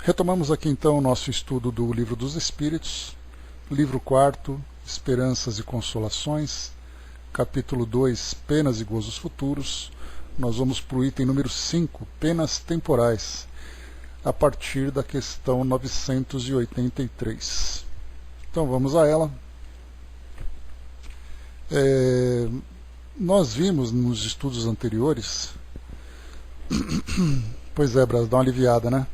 Retomamos aqui então o nosso estudo do Livro dos Espíritos, livro 4, Esperanças e Consolações, capítulo 2, Penas e Gozos Futuros. Nós vamos para o item número 5, Penas Temporais, a partir da questão 983. Então vamos a ela. Nós vimos nos estudos anteriores... Pois é, Bras, dá uma aliviada, né?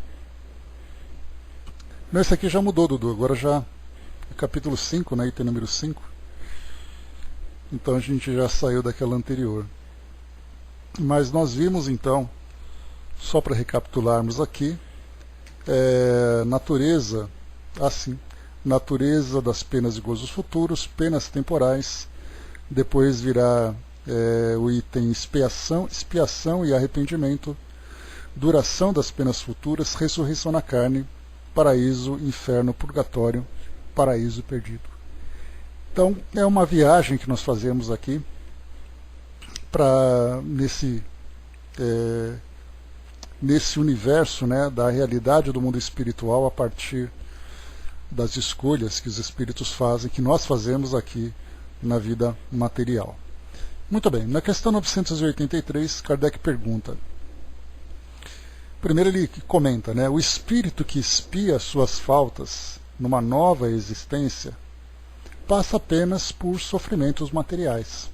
Esse aqui já mudou, Dudu, agora já é capítulo 5, né, item número 5. Então a gente já saiu daquela anterior. Mas nós vimos então, só para recapitularmos aqui, natureza das penas e gozos futuros, penas temporais, depois virá o item expiação e arrependimento, duração das penas futuras, ressurreição na carne, paraíso, inferno, purgatório, paraíso perdido. Então é uma viagem que nós fazemos aqui para nesse universo, né, da realidade do mundo espiritual a partir das escolhas que os espíritos fazem, que nós fazemos aqui na vida material. Muito bem, na questão 983, Kardec pergunta. Primeiro ele comenta, né, o espírito que expia suas faltas numa nova existência passa apenas por sofrimentos materiais.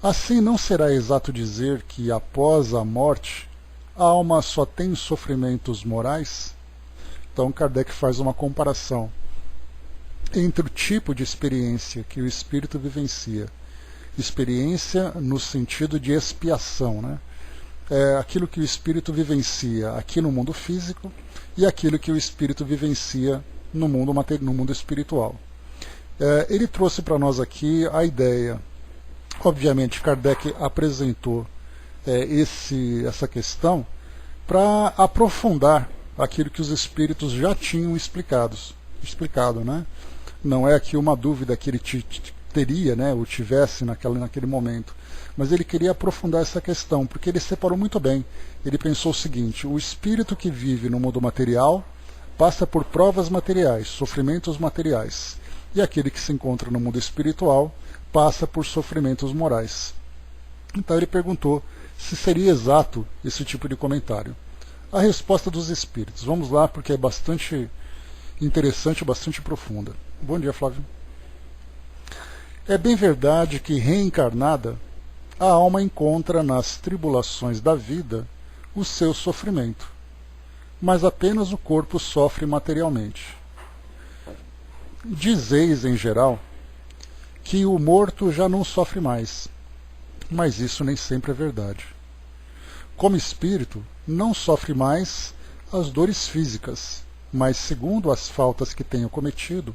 Assim, não será exato dizer que após a morte a alma só tem sofrimentos morais? Então Kardec faz uma comparação entre o tipo de experiência que o espírito vivencia, experiência no sentido de expiação, né? Aquilo que o espírito vivencia aqui no mundo físico e aquilo que o espírito vivencia no mundo espiritual. Ele trouxe para nós aqui a ideia. Obviamente, Kardec apresentou essa questão para aprofundar aquilo que os espíritos já tinham explicado, né? Não é aqui uma dúvida que ele teria, né, ou tivesse naquele momento, mas ele queria aprofundar essa questão, porque ele separou muito bem. Ele pensou o seguinte: o espírito que vive no mundo material passa por provas materiais, sofrimentos materiais, e aquele que se encontra no mundo espiritual passa por sofrimentos morais. Então ele perguntou se seria exato esse tipo de comentário. A resposta dos espíritos, vamos lá, porque é bastante interessante, bastante profunda. Bom dia, Flávio. É bem verdade que, reencarnada, a alma encontra nas tribulações da vida o seu sofrimento, mas apenas o corpo sofre materialmente. Dizeis, em geral, que o morto já não sofre mais, mas isso nem sempre é verdade. Como espírito, não sofre mais as dores físicas, mas, segundo as faltas que tenha cometido,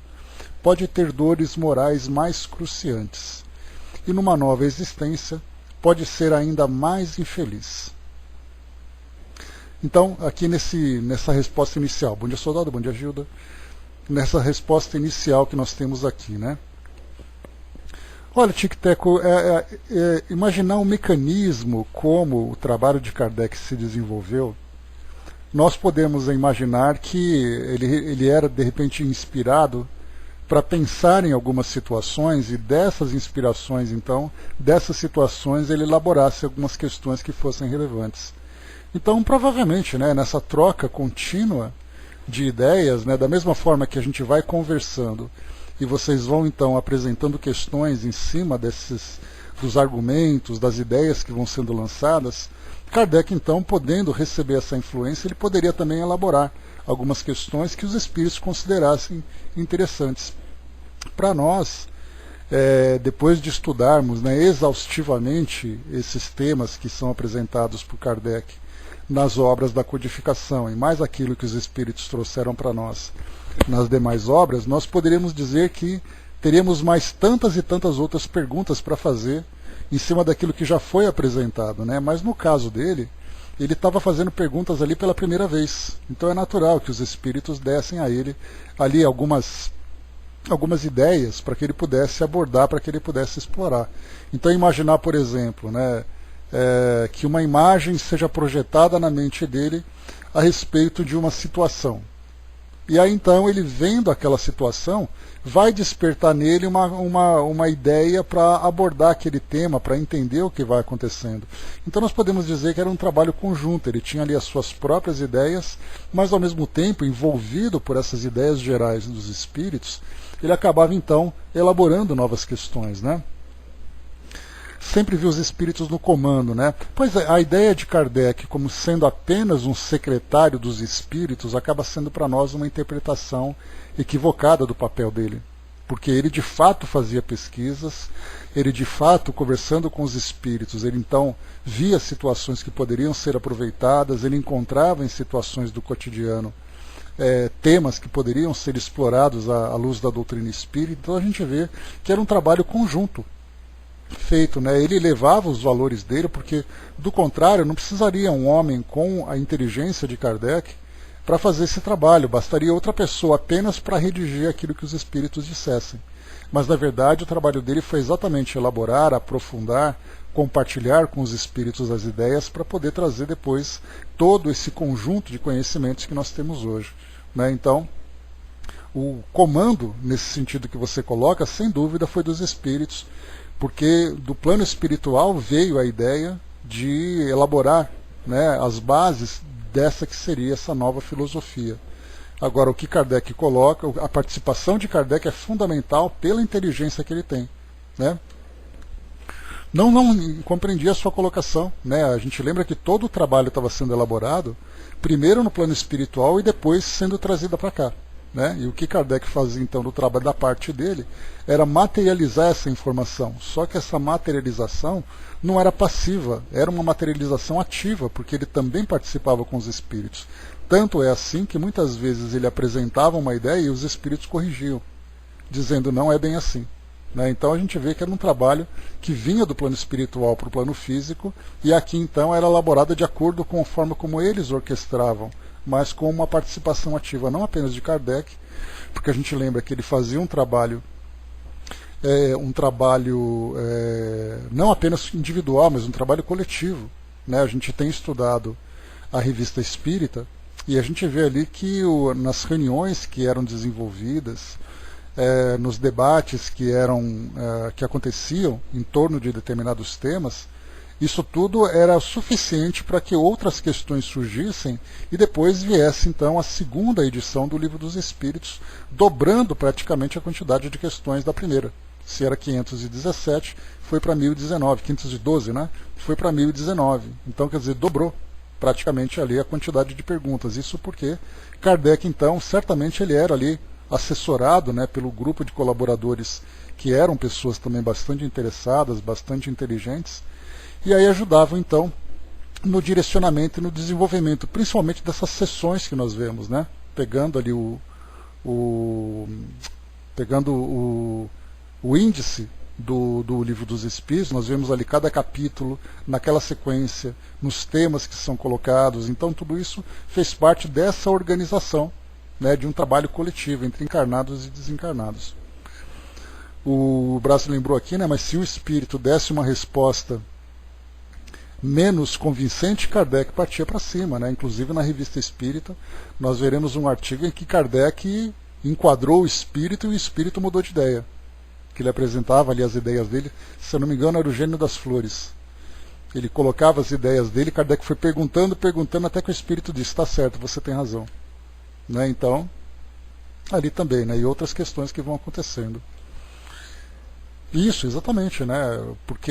pode ter dores morais mais cruciantes, e numa nova existência pode ser ainda mais infeliz. Então, aqui nessa resposta inicial, bom dia soldado, bom dia Gilda, nessa resposta inicial que nós temos aqui, né? Olha, Tic-Teco, imaginar um mecanismo como o trabalho de Kardec se desenvolveu, nós podemos imaginar que ele era de repente inspirado para pensar em algumas situações, e dessas inspirações, então, dessas situações, ele elaborasse algumas questões que fossem relevantes. Então, provavelmente, né, nessa troca contínua de ideias, né, da mesma forma que a gente vai conversando, e vocês vão, então, apresentando questões em cima dos argumentos, das ideias que vão sendo lançadas, Kardec, então, podendo receber essa influência, ele poderia também elaborar algumas questões que os espíritos considerassem interessantes. Para nós, depois de estudarmos, né, exaustivamente esses temas que são apresentados por Kardec nas obras da codificação, e mais aquilo que os espíritos trouxeram para nós nas demais obras, nós poderíamos dizer que teríamos mais tantas e tantas outras perguntas para fazer em cima daquilo que já foi apresentado, né? Mas no caso dele, ele estava fazendo perguntas ali pela primeira vez. Então é natural que os espíritos dessem a ele ali algumas ideias para que ele pudesse abordar, para que ele pudesse explorar. Então imaginar, por exemplo, né, que uma imagem seja projetada na mente dele a respeito de uma situação. E aí então ele, vendo aquela situação, vai despertar nele uma ideia para abordar aquele tema, para entender o que vai acontecendo. Então nós podemos dizer que era um trabalho conjunto, ele tinha ali as suas próprias ideias, mas ao mesmo tempo, envolvido por essas ideias gerais dos espíritos, ele acabava então elaborando novas questões, né? Sempre viu os espíritos no comando, né? Pois é, a ideia de Kardec como sendo apenas um secretário dos espíritos acaba sendo para nós uma interpretação equivocada do papel dele. Porque ele de fato fazia pesquisas, ele de fato, conversando com os espíritos, ele então via situações que poderiam ser aproveitadas, ele encontrava em situações do cotidiano temas que poderiam ser explorados à luz da doutrina espírita. Então a gente vê que era um trabalho conjunto feito, né? Ele levava os valores dele, porque do contrário não precisaria um homem com a inteligência de Kardec para fazer esse trabalho, bastaria outra pessoa apenas para redigir aquilo que os espíritos dissessem. Mas na verdade o trabalho dele foi exatamente elaborar, aprofundar, compartilhar com os espíritos as ideias para poder trazer depois todo esse conjunto de conhecimentos que nós temos hoje, né? Então o comando, nesse sentido que você coloca, sem dúvida foi dos espíritos, porque do plano espiritual veio a ideia de elaborar, né, as bases dessa que seria essa nova filosofia. Agora, o que Kardec coloca, a participação de Kardec é fundamental pela inteligência que ele tem, né? Não compreendi a sua colocação, né? A gente lembra que todo o trabalho estava sendo elaborado primeiro no plano espiritual e depois sendo trazido para cá, né? E o que Kardec fazia então no trabalho da parte dele era materializar essa informação. Só que essa materialização não era passiva, era uma materialização ativa, porque ele também participava com os espíritos. Tanto é assim que muitas vezes ele apresentava uma ideia e os espíritos corrigiam, dizendo não é bem assim, né? Então a gente vê que era um trabalho que vinha do plano espiritual para o plano físico, e aqui então era elaborado de acordo com a forma como eles orquestravam, mas com uma participação ativa não apenas de Kardec, porque a gente lembra que ele fazia um trabalho não apenas individual, mas um trabalho coletivo, né? A gente tem estudado a Revista Espírita e a gente vê ali que nas reuniões que eram desenvolvidas, nos debates que aconteciam em torno de determinados temas, isso tudo era suficiente para que outras questões surgissem e depois viesse então a segunda edição do Livro dos Espíritos, dobrando praticamente a quantidade de questões da primeira. Se era 517, foi para 1019, 512, né? Foi para 1019. Então, quer dizer, dobrou praticamente ali a quantidade de perguntas. Isso porque Kardec, então, certamente ele era ali assessorado, né, pelo grupo de colaboradores que eram pessoas também bastante interessadas, bastante inteligentes, e aí ajudavam então no direcionamento e no desenvolvimento, principalmente dessas sessões que nós vemos, né? Pegando ali o índice do Livro dos Espíritos, nós vemos ali cada capítulo, naquela sequência, nos temas que são colocados. Então tudo isso fez parte dessa organização, né, de um trabalho coletivo entre encarnados e desencarnados. O Braço lembrou aqui, né, mas se o espírito desse uma resposta menos convincente, Kardec partia para cima, né? Inclusive na Revista Espírita nós veremos um artigo em que Kardec enquadrou o espírito e o espírito mudou de ideia, que ele apresentava ali as ideias dele, se eu não me engano era o Gênio das Flores. Ele colocava as ideias dele, Kardec foi perguntando, até que o espírito disse, está certo, você tem razão, né? Então ali também, né, e outras questões que vão acontecendo. Isso, exatamente, né? Porque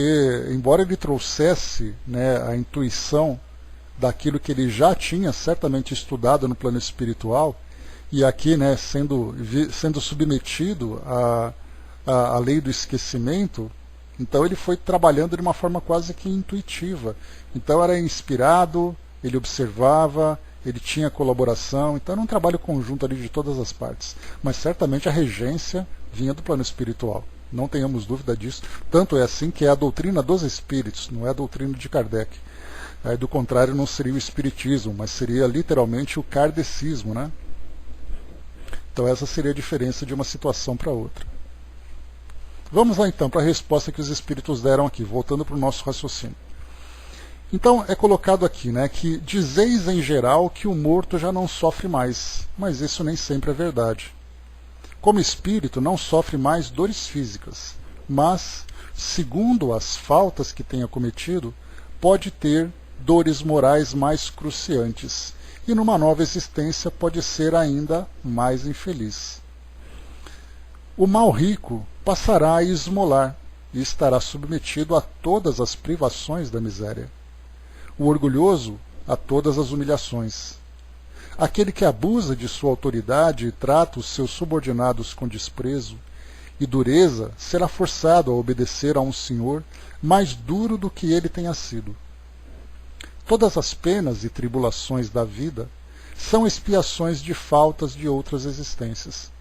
embora ele trouxesse, né, a intuição daquilo que ele já tinha certamente estudado no plano espiritual, e aqui, né, sendo submetido à lei do esquecimento, então ele foi trabalhando de uma forma quase que intuitiva. Então era inspirado, ele observava, ele tinha colaboração, então era um trabalho conjunto ali de todas as partes. Mas certamente a regência vinha do plano espiritual. Não tenhamos dúvida disso. Tanto é assim que é a doutrina dos espíritos, não é a doutrina de Kardec. Do contrário, não seria o espiritismo, mas seria literalmente o kardecismo, né? Então essa seria a diferença de uma situação para outra. Vamos lá então para a resposta que os espíritos deram aqui, voltando para o nosso raciocínio. Então é colocado aqui, né, que dizeis em geral que o morto já não sofre mais, mas isso nem sempre é verdade. Como espírito não sofre mais dores físicas, mas, segundo as faltas que tenha cometido, pode ter dores morais mais cruciantes, e numa nova existência pode ser ainda mais infeliz. O mal rico passará a esmolar e estará submetido a todas as privações da miséria. O orgulhoso a todas as humilhações. Aquele que abusa de sua autoridade e trata os seus subordinados com desprezo e dureza será forçado a obedecer a um senhor mais duro do que ele tenha sido. Todas as penas e tribulações da vida são expiações de faltas de outras existências,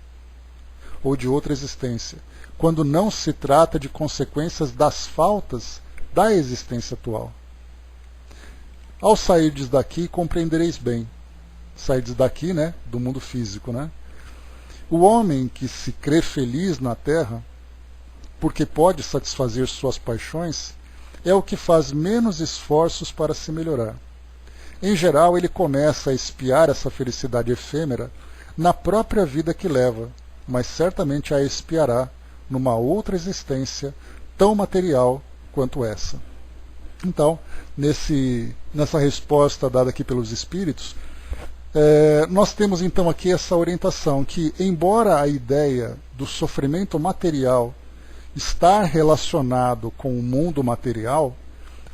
ou de outra existência, quando não se trata de consequências das faltas da existência atual. Ao sairdes daqui, compreendereis bem. Sairdes daqui, né, do mundo físico, né? O homem que se crê feliz na terra, porque pode satisfazer suas paixões, é o que faz menos esforços para se melhorar. Em geral, ele começa a espiar essa felicidade efêmera na própria vida que leva, mas certamente a espiará numa outra existência tão material quanto essa. Então, nessa resposta dada aqui pelos espíritos, nós temos então aqui essa orientação que, embora a ideia do sofrimento material estar relacionado com o mundo material,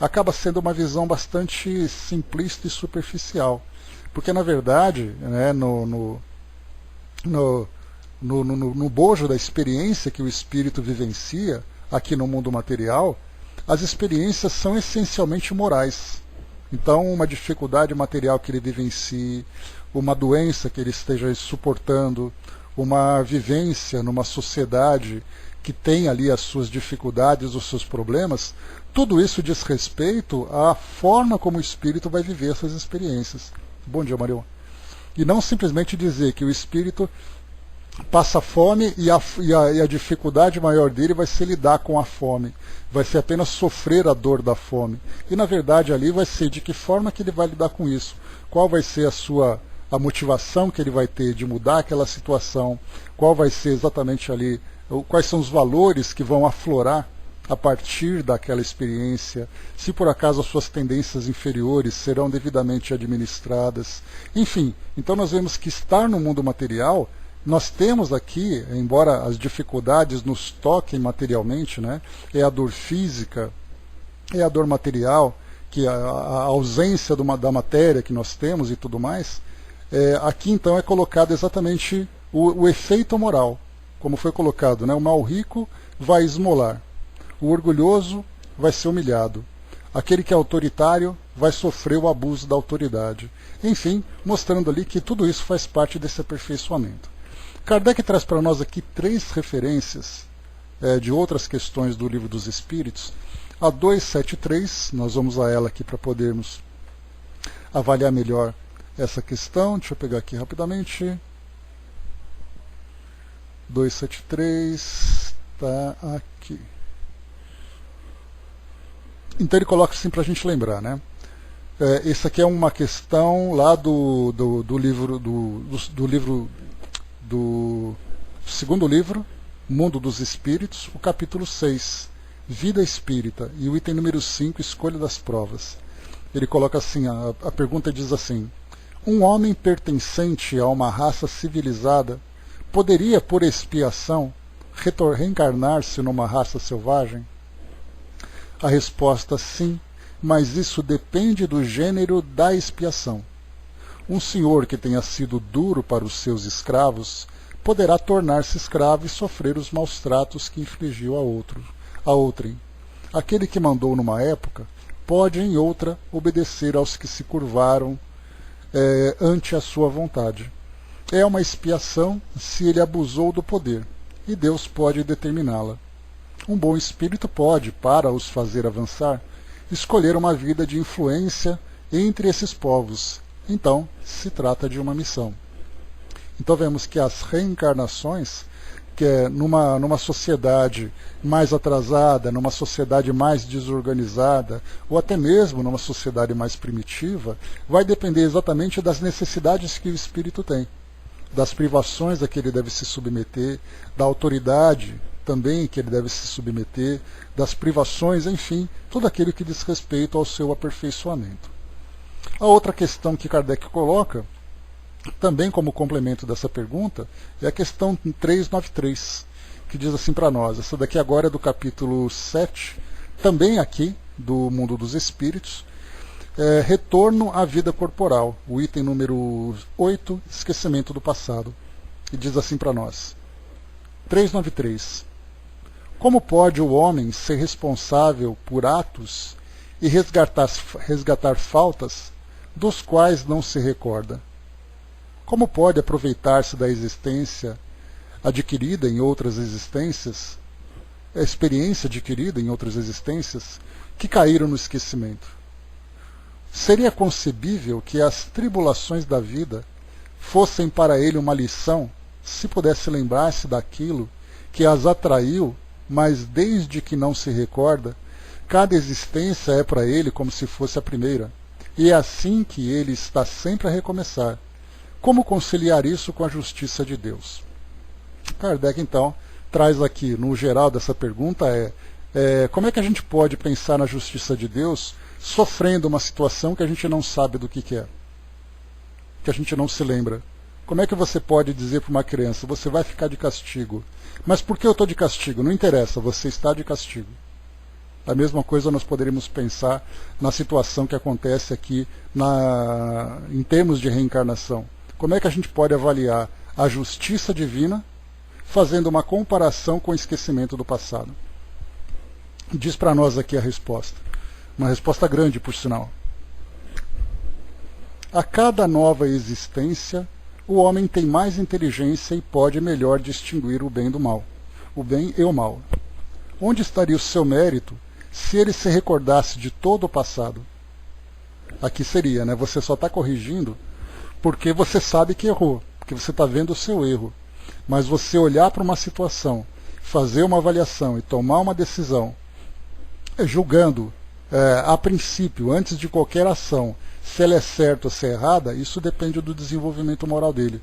acaba sendo uma visão bastante simplista e superficial. Porque, na verdade, né, no bojo da experiência que o espírito vivencia aqui no mundo material, as experiências são essencialmente morais. Então, uma dificuldade material que ele vivencie, uma doença que ele esteja suportando, uma vivência numa sociedade que tem ali as suas dificuldades, os seus problemas, tudo isso diz respeito à forma como o espírito vai viver essas experiências. Bom dia, Marião. E não simplesmente dizer que o espírito passa fome e a dificuldade maior dele vai ser lidar com a fome, vai ser apenas sofrer a dor da fome. E na verdade ali vai ser de que forma que ele vai lidar com isso, qual vai ser a motivação que ele vai ter de mudar aquela situação, qual vai ser exatamente ali, quais são os valores que vão aflorar a partir daquela experiência, se por acaso as suas tendências inferiores serão devidamente administradas. Enfim, então nós vemos que estar no mundo material, nós temos aqui, embora as dificuldades nos toquem materialmente, né, é a dor física, é a dor material, que a ausência da matéria que nós temos e tudo mais, aqui então é colocado exatamente o efeito moral, como foi colocado, né, o mal rico vai esmolar, o orgulhoso vai ser humilhado, aquele que é autoritário vai sofrer o abuso da autoridade. Enfim, mostrando ali que tudo isso faz parte desse aperfeiçoamento. Kardec traz para nós aqui 3 referências de outras questões do Livro dos Espíritos. A 273, nós vamos a ela aqui para podermos avaliar melhor essa questão. Deixa eu pegar aqui rapidamente. 273, está aqui. Então ele coloca assim para a gente lembrar, né? Essa aqui é uma questão lá do livro do segundo livro, Mundo dos Espíritos, o capítulo 6, Vida Espírita, e o item número 5, Escolha das Provas. Ele coloca assim, a pergunta diz assim: um homem pertencente a uma raça civilizada poderia, por expiação, reencarnar-se numa raça selvagem? A resposta: sim, mas isso depende do gênero da expiação. Um senhor que tenha sido duro para os seus escravos poderá tornar-se escravo e sofrer os maus tratos que infligiu a outrem. Aquele que mandou numa época pode em outra obedecer aos que se curvaram ante a sua vontade. É uma expiação se ele abusou do poder, e Deus pode determiná-la. Um bom espírito pode, para os fazer avançar, escolher uma vida de influência entre esses povos. Então, se trata de uma missão. Então vemos que as reencarnações que é numa sociedade mais atrasada, numa sociedade mais desorganizada, ou até mesmo numa sociedade mais primitiva, vai depender exatamente das necessidades que o espírito tem, das privações a que ele deve se submeter, da autoridade também que ele deve se submeter, das privações, enfim, tudo aquilo que diz respeito ao seu aperfeiçoamento. A outra questão que Kardec coloca, também como complemento dessa pergunta, é a questão 393, que diz assim para nós, essa daqui agora é do capítulo 7, também aqui, do Mundo dos Espíritos, retorno à vida corporal, o item número 8, esquecimento do passado, e diz assim para nós, 393, como pode o homem ser responsável por atos e resgatar faltas dos quais não se recorda? Como pode aproveitar-se da existência adquirida em outras existências, a experiência adquirida em outras existências, que caíram no esquecimento? Seria concebível que as tribulações da vida fossem para ele uma lição, se pudesse lembrar-se daquilo que as atraiu, mas desde que não se recorda, cada existência é para ele como se fosse a primeira, e é assim que ele está sempre a recomeçar. Como conciliar isso com a justiça de Deus? Kardec, então, traz aqui, no geral dessa pergunta, como é que a gente pode pensar na justiça de Deus sofrendo uma situação que a gente não sabe do que é, que a gente não se lembra? Como é que você pode dizer para uma criança, você vai ficar de castigo? Mas por que eu estou de castigo? Não interessa, você está de castigo. A mesma coisa nós poderíamos pensar na situação que acontece aqui em termos de reencarnação. Como é que a gente pode avaliar a justiça divina fazendo uma comparação com o esquecimento do passado? Diz para nós aqui a resposta. Uma resposta grande, por sinal. A cada nova existência, o homem tem mais inteligência e pode melhor distinguir o bem do mal, o bem e o mal. Onde estaria o seu mérito se ele se recordasse de todo o passado? Aqui seria, né? Você só está corrigindo porque você sabe que errou, porque você está vendo o seu erro. Mas você olhar para uma situação, fazer uma avaliação e tomar uma decisão, julgando a princípio, antes de qualquer ação, se ela é certa ou se é errada, isso depende do desenvolvimento moral dele.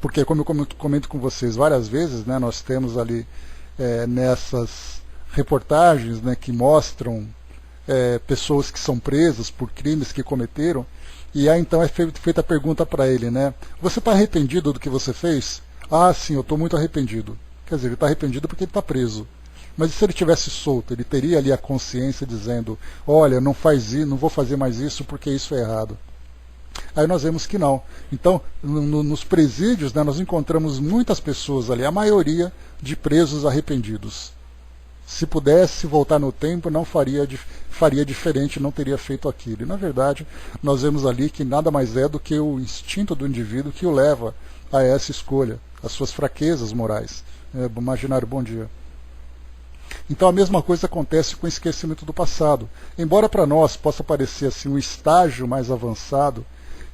Porque, como eu comento com vocês várias vezes, né, nós temos ali nessas reportagens, né, que mostram pessoas que são presas por crimes que cometeram, e aí então é feita a pergunta para ele, né? Você está arrependido do que você fez? Ah, sim, eu estou muito arrependido. Quer dizer, ele está arrependido porque ele está preso. Mas e se ele tivesse solto? Ele teria ali a consciência dizendo, olha, não faz isso, não vou fazer mais isso porque isso é errado. Aí nós vemos que não. Então, nos presídios, né, nós encontramos muitas pessoas ali, a maioria de presos arrependidos. Se pudesse voltar no tempo, não faria diferente, não teria feito aquilo. E, na verdade, nós vemos ali que nada mais é do que o instinto do indivíduo que o leva a essa escolha, as suas fraquezas morais. Imaginário, bom dia. Então a mesma coisa acontece com o esquecimento do passado. Embora para nós possa parecer assim um estágio mais avançado,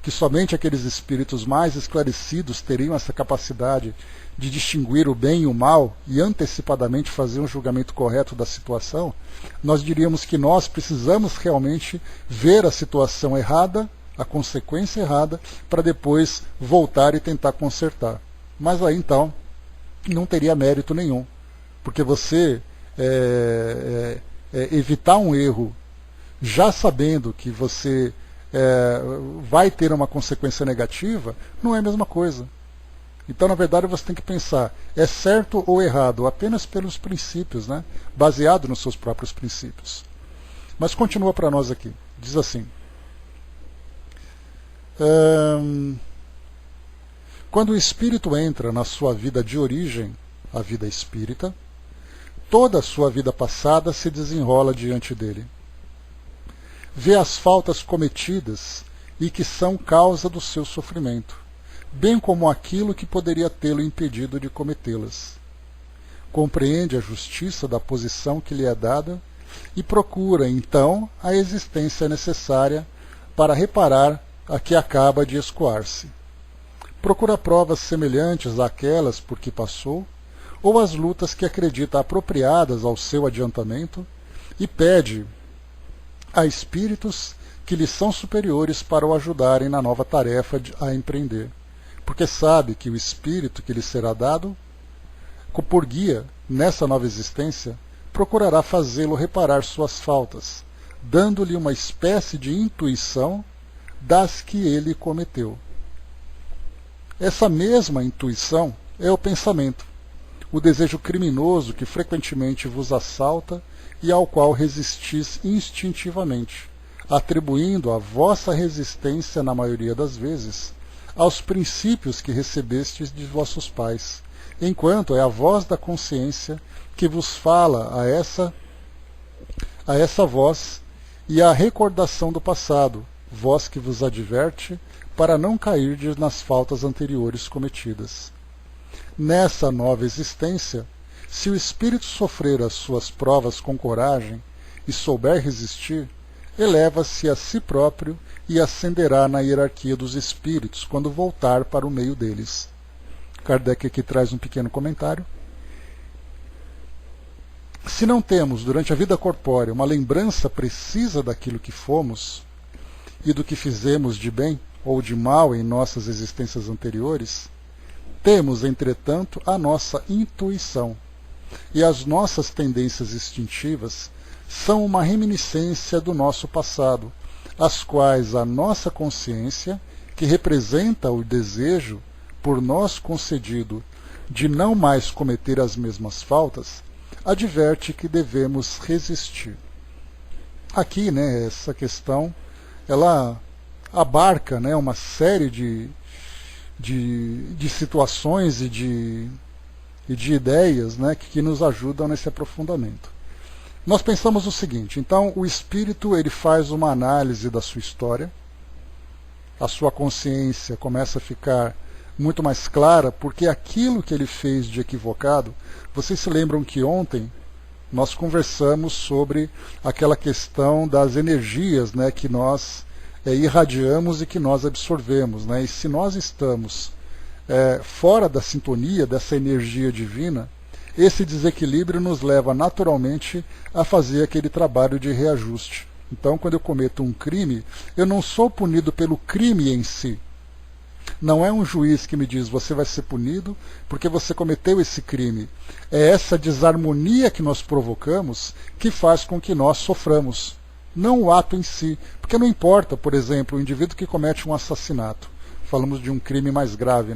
que somente aqueles espíritos mais esclarecidos teriam essa capacidade de distinguir o bem e o mal e antecipadamente fazer um julgamento correto da situação, nós diríamos que nós precisamos realmente ver a situação errada, a consequência errada, para depois voltar e tentar consertar. Mas aí então não teria mérito nenhum, porque você evitar um erro já sabendo que você vai ter uma consequência negativa, não é a mesma coisa. Então, na verdade, você tem que pensar, é certo ou errado, apenas pelos princípios, né? Baseado nos seus próprios princípios. Mas continua para nós aqui, diz assim, quando o espírito entra na sua vida de origem, a vida espírita, toda a sua vida passada se desenrola diante dele. Vê as faltas cometidas e que são causa do seu sofrimento, bem como aquilo que poderia tê-lo impedido de cometê-las. Compreende a justiça da posição que lhe é dada e procura, então, a existência necessária para reparar a que acaba de escoar-se. Procura provas semelhantes àquelas por que passou ou as lutas que acredita apropriadas ao seu adiantamento e pede a espíritos que lhe são superiores para o ajudarem na nova tarefa a empreender, porque sabe que o espírito que lhe será dado, por guia nessa nova existência, procurará fazê-lo reparar suas faltas, dando-lhe uma espécie de intuição das que ele cometeu. Essa mesma intuição é o pensamento, o desejo criminoso que frequentemente vos assalta e ao qual resistis instintivamente, atribuindo a vossa resistência, na maioria das vezes, aos princípios que recebestes de vossos pais, enquanto é a voz da consciência que vos fala a essa voz e a recordação do passado, voz que vos adverte para não cairdes nas faltas anteriores cometidas. Nessa nova existência, se o espírito sofrer as suas provas com coragem e souber resistir, eleva-se a si próprio e ascenderá na hierarquia dos espíritos quando voltar para o meio deles. Kardec aqui traz um pequeno comentário. Se não temos, durante a vida corpórea, uma lembrança precisa daquilo que fomos e do que fizemos de bem ou de mal em nossas existências anteriores, temos, entretanto, a nossa intuição, e as nossas tendências instintivas são uma reminiscência do nosso passado, as quais a nossa consciência, que representa o desejo por nós concedido de não mais cometer as mesmas faltas, adverte que devemos resistir. Aqui, essa questão, ela abarca, uma série de situações e de ideias, que nos ajudam nesse aprofundamento. Nós pensamos o seguinte: então o espírito ele faz uma análise da sua história, a sua consciência começa a ficar muito mais clara, porque aquilo que ele fez de equivocado, vocês se lembram que ontem nós conversamos sobre aquela questão das energias, que nós irradiamos e que nós absorvemos, e se nós estamos fora da sintonia dessa energia divina, esse desequilíbrio nos leva naturalmente a fazer aquele trabalho de reajuste. Então, quando eu cometo um crime, eu não sou punido pelo crime em si. Não é um juiz que me diz, você vai ser punido porque você cometeu esse crime. É essa desarmonia que nós provocamos que faz com que nós soframos. Não o ato em si. Porque não importa, por exemplo, o indivíduo que comete um assassinato. Falamos de um crime mais grave,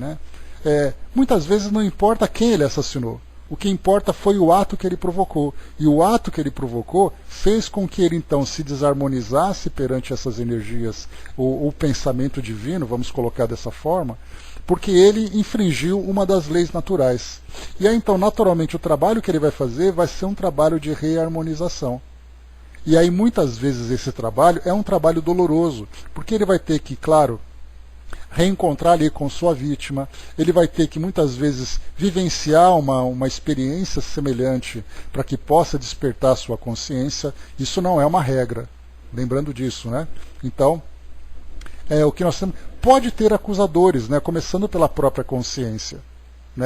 muitas vezes não importa quem ele assassinou. O que importa foi o ato que ele provocou. E o ato que ele provocou fez com que ele então se desarmonizasse perante essas energias, o pensamento divino, vamos colocar dessa forma, porque ele infringiu uma das leis naturais. E aí então, naturalmente, o trabalho que ele vai fazer vai ser um trabalho de reharmonização. E aí muitas vezes esse trabalho é um trabalho doloroso, porque ele vai ter que, claro, reencontrar ali com sua vítima, ele vai ter que muitas vezes vivenciar uma experiência semelhante para que possa despertar sua consciência. Isso não é uma regra, lembrando disso, Então, o que nós temos, pode ter acusadores, começando pela própria consciência,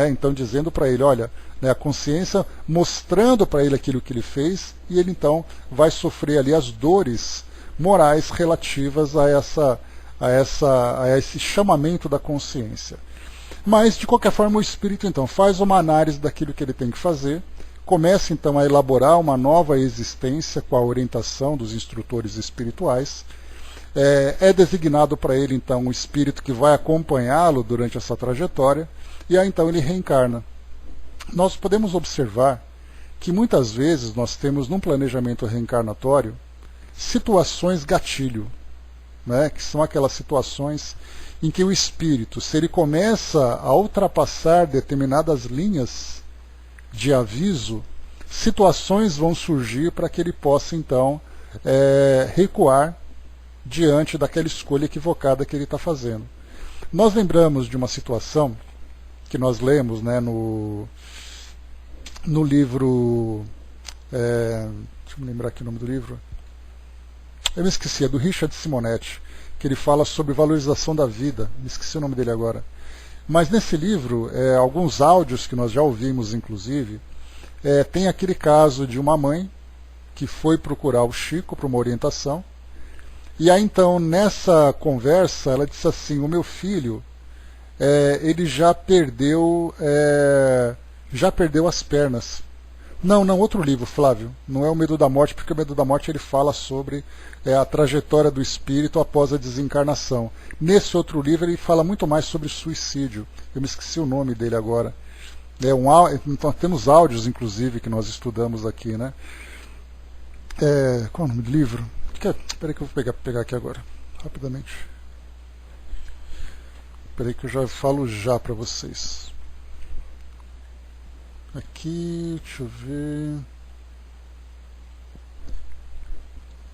então dizendo para ele, olha, a consciência mostrando para ele aquilo que ele fez, e ele então vai sofrer ali as dores morais relativas a esse chamamento da consciência. Mas, de qualquer forma, o espírito então faz uma análise daquilo que ele tem que fazer, começa então a elaborar uma nova existência com a orientação dos instrutores espirituais, é designado para ele então um espírito que vai acompanhá-lo durante essa trajetória, e aí então ele reencarna. Nós podemos observar que muitas vezes nós temos num planejamento reencarnatório situações gatilho, que são aquelas situações em que o espírito, se ele começa a ultrapassar determinadas linhas de aviso, situações vão surgir para que ele possa então recuar diante daquela escolha equivocada que ele está fazendo. Nós lembramos de uma situação que nós lemos no livro, deixa eu me lembrar aqui o nome do livro, eu me esqueci, é do Richard Simonetti, que ele fala sobre valorização da vida, me esqueci o nome dele agora. Mas nesse livro, alguns áudios que nós já ouvimos, inclusive, tem aquele caso de uma mãe que foi procurar o Chico para uma orientação. E aí então, nessa conversa, ela disse assim, o meu filho, ele já perdeu as pernas. Não, outro livro, Flávio. Não é o Medo da Morte, porque o Medo da Morte ele fala sobre a trajetória do espírito após a desencarnação. Nesse outro livro ele fala muito mais sobre suicídio. Eu me esqueci o nome dele agora. Então, temos áudios, inclusive, que nós estudamos aqui, né? Qual é o nome do livro? Espera que eu vou pegar aqui agora, rapidamente. Espera que eu já falo já para vocês. Aqui, deixa eu ver.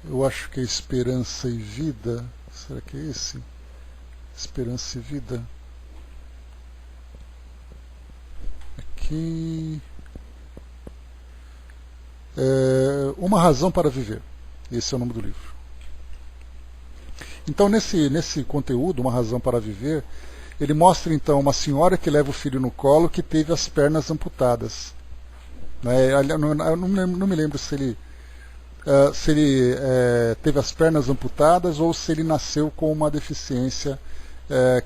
Eu acho que é Esperança e Vida. Será que é esse? Esperança e Vida. Aqui. Uma Razão para Viver. Esse é o nome do livro. Então, nesse conteúdo, Uma Razão para Viver, ele mostra então uma senhora que leva o filho no colo que teve as pernas amputadas. Eu não me lembro se ele teve as pernas amputadas ou se ele nasceu com uma deficiência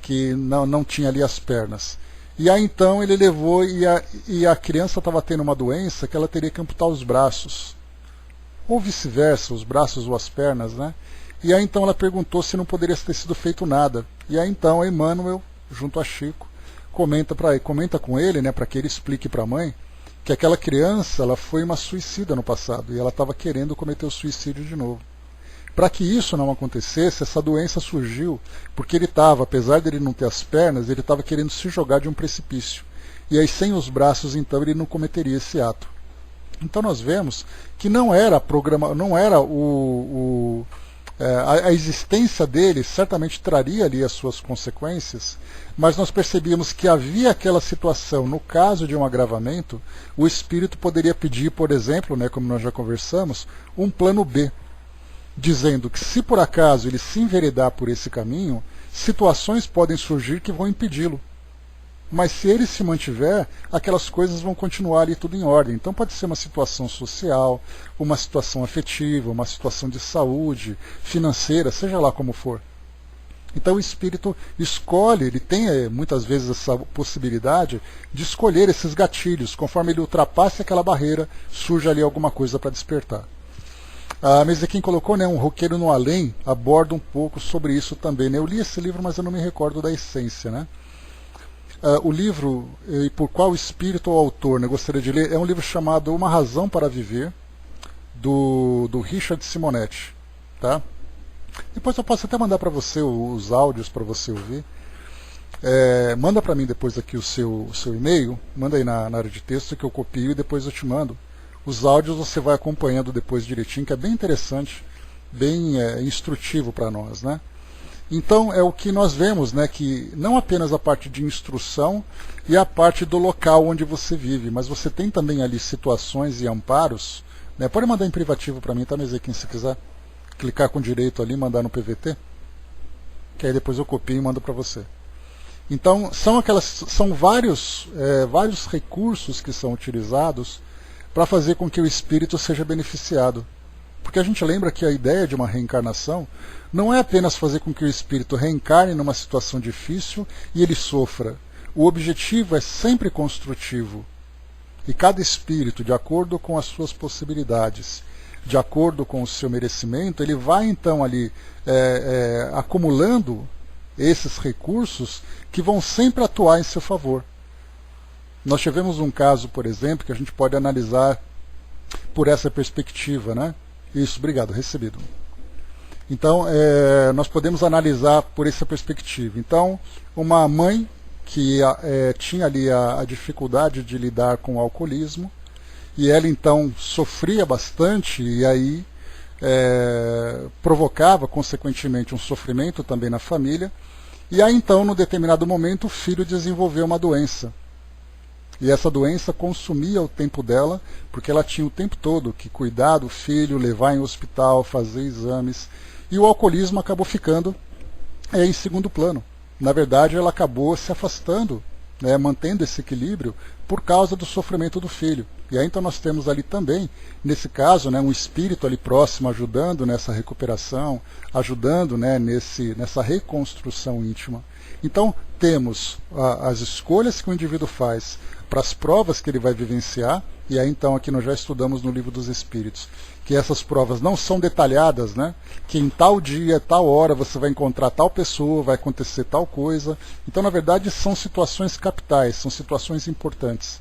que não tinha ali as pernas. E aí então ele levou e a criança estava tendo uma doença que ela teria que amputar os braços. Ou vice-versa, os braços ou as pernas, né? E aí então ela perguntou se não poderia ter sido feito nada. E aí então Emmanuel, junto a Chico, comenta com ele, né, para que ele explique para a mãe que aquela criança ela foi uma suicida no passado e ela estava querendo cometer o suicídio de novo. Para que isso não acontecesse, essa doença surgiu porque ele estava, apesar de ele não ter as pernas, ele estava querendo se jogar de um precipício. E aí sem os braços, então, ele não cometeria esse ato. Então nós vemos que não era a existência dele certamente traria ali as suas consequências, mas nós percebíamos que havia aquela situação, no caso de um agravamento, o espírito poderia pedir, por exemplo, né, como nós já conversamos, um plano B, dizendo que se por acaso ele se enveredar por esse caminho, situações podem surgir que vão impedi-lo. Mas se ele se mantiver, aquelas coisas vão continuar ali tudo em ordem. Então pode ser uma situação social, uma situação afetiva, uma situação de saúde, financeira, seja lá como for. Então o espírito escolhe, ele tem muitas vezes essa possibilidade de escolher esses gatilhos. Conforme ele ultrapasse aquela barreira, surge ali alguma coisa para despertar. A Mezequim colocou, né, Um Roqueiro no Além, aborda um pouco sobre isso também. Né? Eu li esse livro, mas eu não me recordo da essência, né? O livro, e por qual espírito ou autor, né, gostaria de ler, é um livro chamado Uma Razão para Viver, do Richard Simonetti. Tá? Depois eu posso até mandar para você os áudios para você ouvir. Manda para mim depois aqui o seu e-mail, manda aí na área de texto que eu copio e depois eu te mando. Os áudios você vai acompanhando depois direitinho, que é bem interessante, bem instrutivo para nós, né? Então é o que nós vemos, né, que não apenas a parte de instrução e a parte do local onde você vive, mas você tem também ali situações e amparos, né? Pode mandar em privativo para mim, tá, Mezequim, se quiser clicar com direito ali e mandar no PVT, que aí depois eu copio e mando para você. Então são vários recursos que são utilizados para fazer com que o espírito seja beneficiado. Porque a gente lembra que a ideia de uma reencarnação não é apenas fazer com que o espírito reencarne numa situação difícil e ele sofra. O objetivo é sempre construtivo. E cada espírito, de acordo com as suas possibilidades, de acordo com o seu merecimento, ele vai então ali acumulando esses recursos que vão sempre atuar em seu favor. Nós tivemos um caso, por exemplo, que a gente pode analisar por essa perspectiva, né? Isso, obrigado, recebido. Então, nós podemos analisar por essa perspectiva. Então, uma mãe que tinha ali a dificuldade de lidar com o alcoolismo, e ela então sofria bastante, e aí provocava, consequentemente, um sofrimento também na família, e aí então, num determinado momento, o filho desenvolveu uma doença. E essa doença consumia o tempo dela, porque ela tinha o tempo todo que cuidar do filho, levar em hospital, fazer exames. E o alcoolismo acabou ficando em segundo plano. na verdade ela acabou se afastando, né, mantendo esse equilíbrio por causa do sofrimento do filho. E aí então nós temos ali também, nesse caso, né, um espírito ali próximo ajudando nessa recuperação, ajudando, né, nessa reconstrução íntima. Então temos as escolhas que o indivíduo faz para as provas que ele vai vivenciar, e aí então aqui nós já estudamos no Livro dos Espíritos, que essas provas não são detalhadas, né? Que em tal dia, tal hora você vai encontrar tal pessoa, vai acontecer tal coisa. Então, na verdade, são situações capitais, são situações importantes.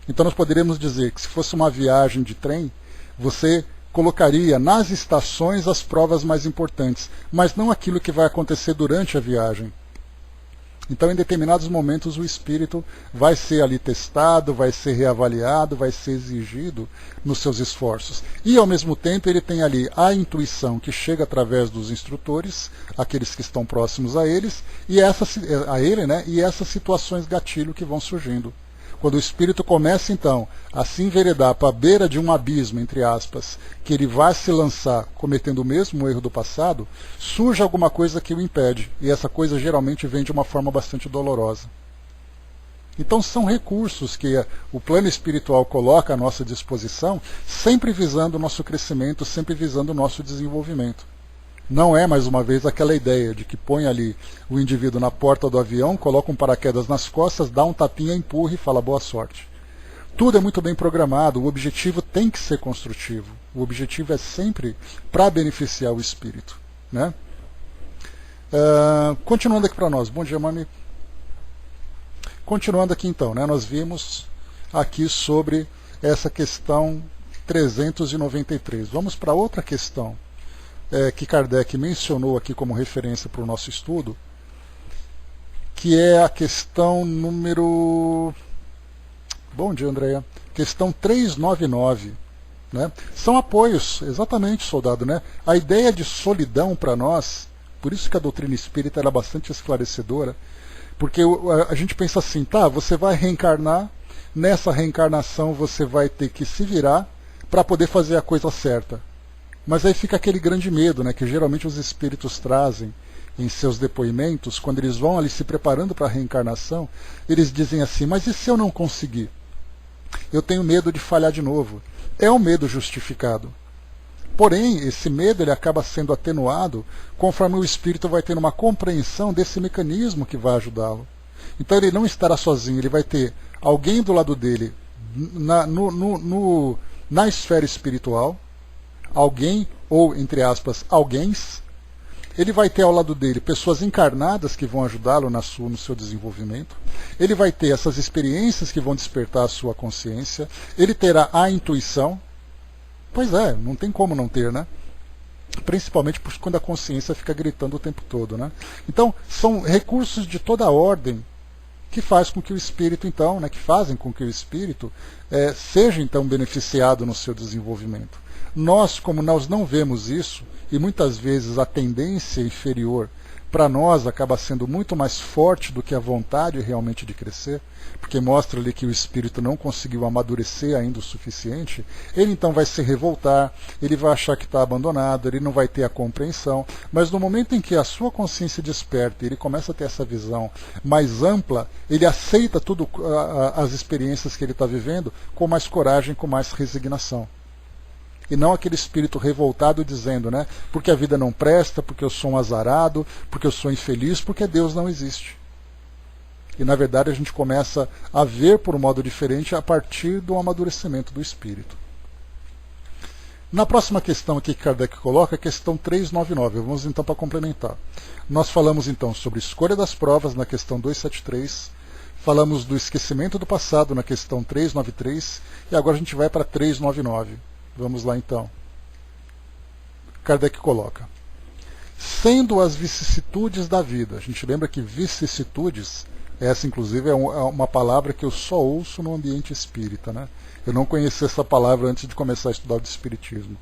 Então nós poderíamos dizer que se fosse uma viagem de trem, você colocaria nas estações as provas mais importantes, mas não aquilo que vai acontecer durante a viagem. Então, em determinados momentos, o espírito vai ser ali testado, vai ser reavaliado, vai ser exigido nos seus esforços. E, ao mesmo tempo, ele tem ali a intuição que chega através dos instrutores, aqueles que estão próximos a eles, e essas situações gatilho que vão surgindo. Quando o espírito começa, então, a se enveredar para a beira de um abismo, entre aspas, que ele vai se lançar cometendo o mesmo erro do passado, surge alguma coisa que o impede. E essa coisa geralmente vem de uma forma bastante dolorosa. Então são recursos que o plano espiritual coloca à nossa disposição, sempre visando o nosso crescimento, sempre visando o nosso desenvolvimento. Não é, mais uma vez, aquela ideia de que põe ali o indivíduo na porta do avião, coloca um paraquedas nas costas, dá um tapinha, empurra e fala boa sorte. Tudo é muito bem programado, o objetivo tem que ser construtivo. O objetivo é sempre para beneficiar o espírito, né? Continuando aqui para nós. Bom dia, Mami. Continuando aqui então, né? Nós vimos aqui sobre essa questão 393. Vamos para outra questão. Que Kardec mencionou aqui como referência para o nosso estudo, que é a questão número... Bom dia, Andréia. Questão 399. Né? São apoios, exatamente, soldado. Né? A ideia de solidão para nós, por isso que a doutrina espírita é bastante esclarecedora, porque a gente pensa assim, tá, você vai reencarnar, nessa reencarnação você vai ter que se virar para poder fazer a coisa certa. Mas aí fica aquele grande medo, né, que geralmente os espíritos trazem em seus depoimentos, quando eles vão ali se preparando para a reencarnação, eles dizem assim, mas e se eu não conseguir? Eu tenho medo de falhar de novo. É um medo justificado. Porém, esse medo ele acaba sendo atenuado conforme o espírito vai tendo uma compreensão desse mecanismo que vai ajudá-lo. Então ele não estará sozinho, ele vai ter alguém do lado dele na esfera espiritual, alguém, ou entre aspas, alguéms. Ele vai ter ao lado dele pessoas encarnadas que vão ajudá-lo no seu desenvolvimento. Ele vai ter essas experiências que vão despertar a sua consciência. Ele terá a intuição. Pois é, não tem como não ter, né? Principalmente quando a consciência fica gritando o tempo todo, né? Então, são recursos de toda a ordem que faz com que o espírito, então, né, que fazem com que o espírito seja, então, beneficiado no seu desenvolvimento. Nós, como nós não vemos isso, e muitas vezes a tendência inferior para nós acaba sendo muito mais forte do que a vontade realmente de crescer, porque mostra ali que o espírito não conseguiu amadurecer ainda o suficiente, ele então vai se revoltar, ele vai achar que está abandonado, ele não vai ter a compreensão, mas no momento em que a sua consciência desperta e ele começa a ter essa visão mais ampla, ele aceita tudo as experiências que ele está vivendo com mais coragem, com mais resignação. E não aquele espírito revoltado dizendo, né, porque a vida não presta, porque eu sou um azarado, porque eu sou infeliz, porque Deus não existe. E na verdade a gente começa a ver por um modo diferente a partir do amadurecimento do espírito. Na próxima questão aqui que Kardec coloca, a questão 399, vamos então para complementar. Nós falamos então sobre escolha das provas na questão 273, falamos do esquecimento do passado na questão 393, e agora a gente vai para 399. Vamos lá então. Kardec coloca: sendo as vicissitudes da vida. A gente lembra que vicissitudes, essa inclusive é uma palavra que eu só ouço no ambiente espírita, né? Eu não conhecia essa palavra antes de começar a estudar o espiritismo.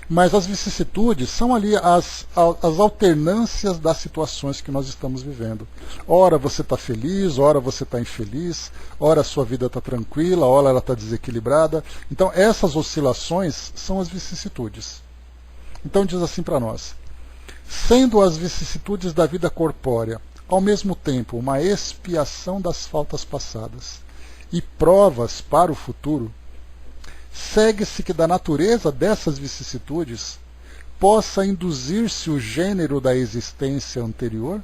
Mas as vicissitudes são ali as alternâncias das situações que nós estamos vivendo. Ora você está feliz, ora você está infeliz, ora a sua vida está tranquila, ora ela está desequilibrada. Então essas oscilações são as vicissitudes. Então diz assim para nós: sendo as vicissitudes da vida corpórea ao mesmo tempo uma expiação das faltas passadas e provas para o futuro, segue-se que da natureza dessas vicissitudes possa induzir-se o gênero da existência anterior?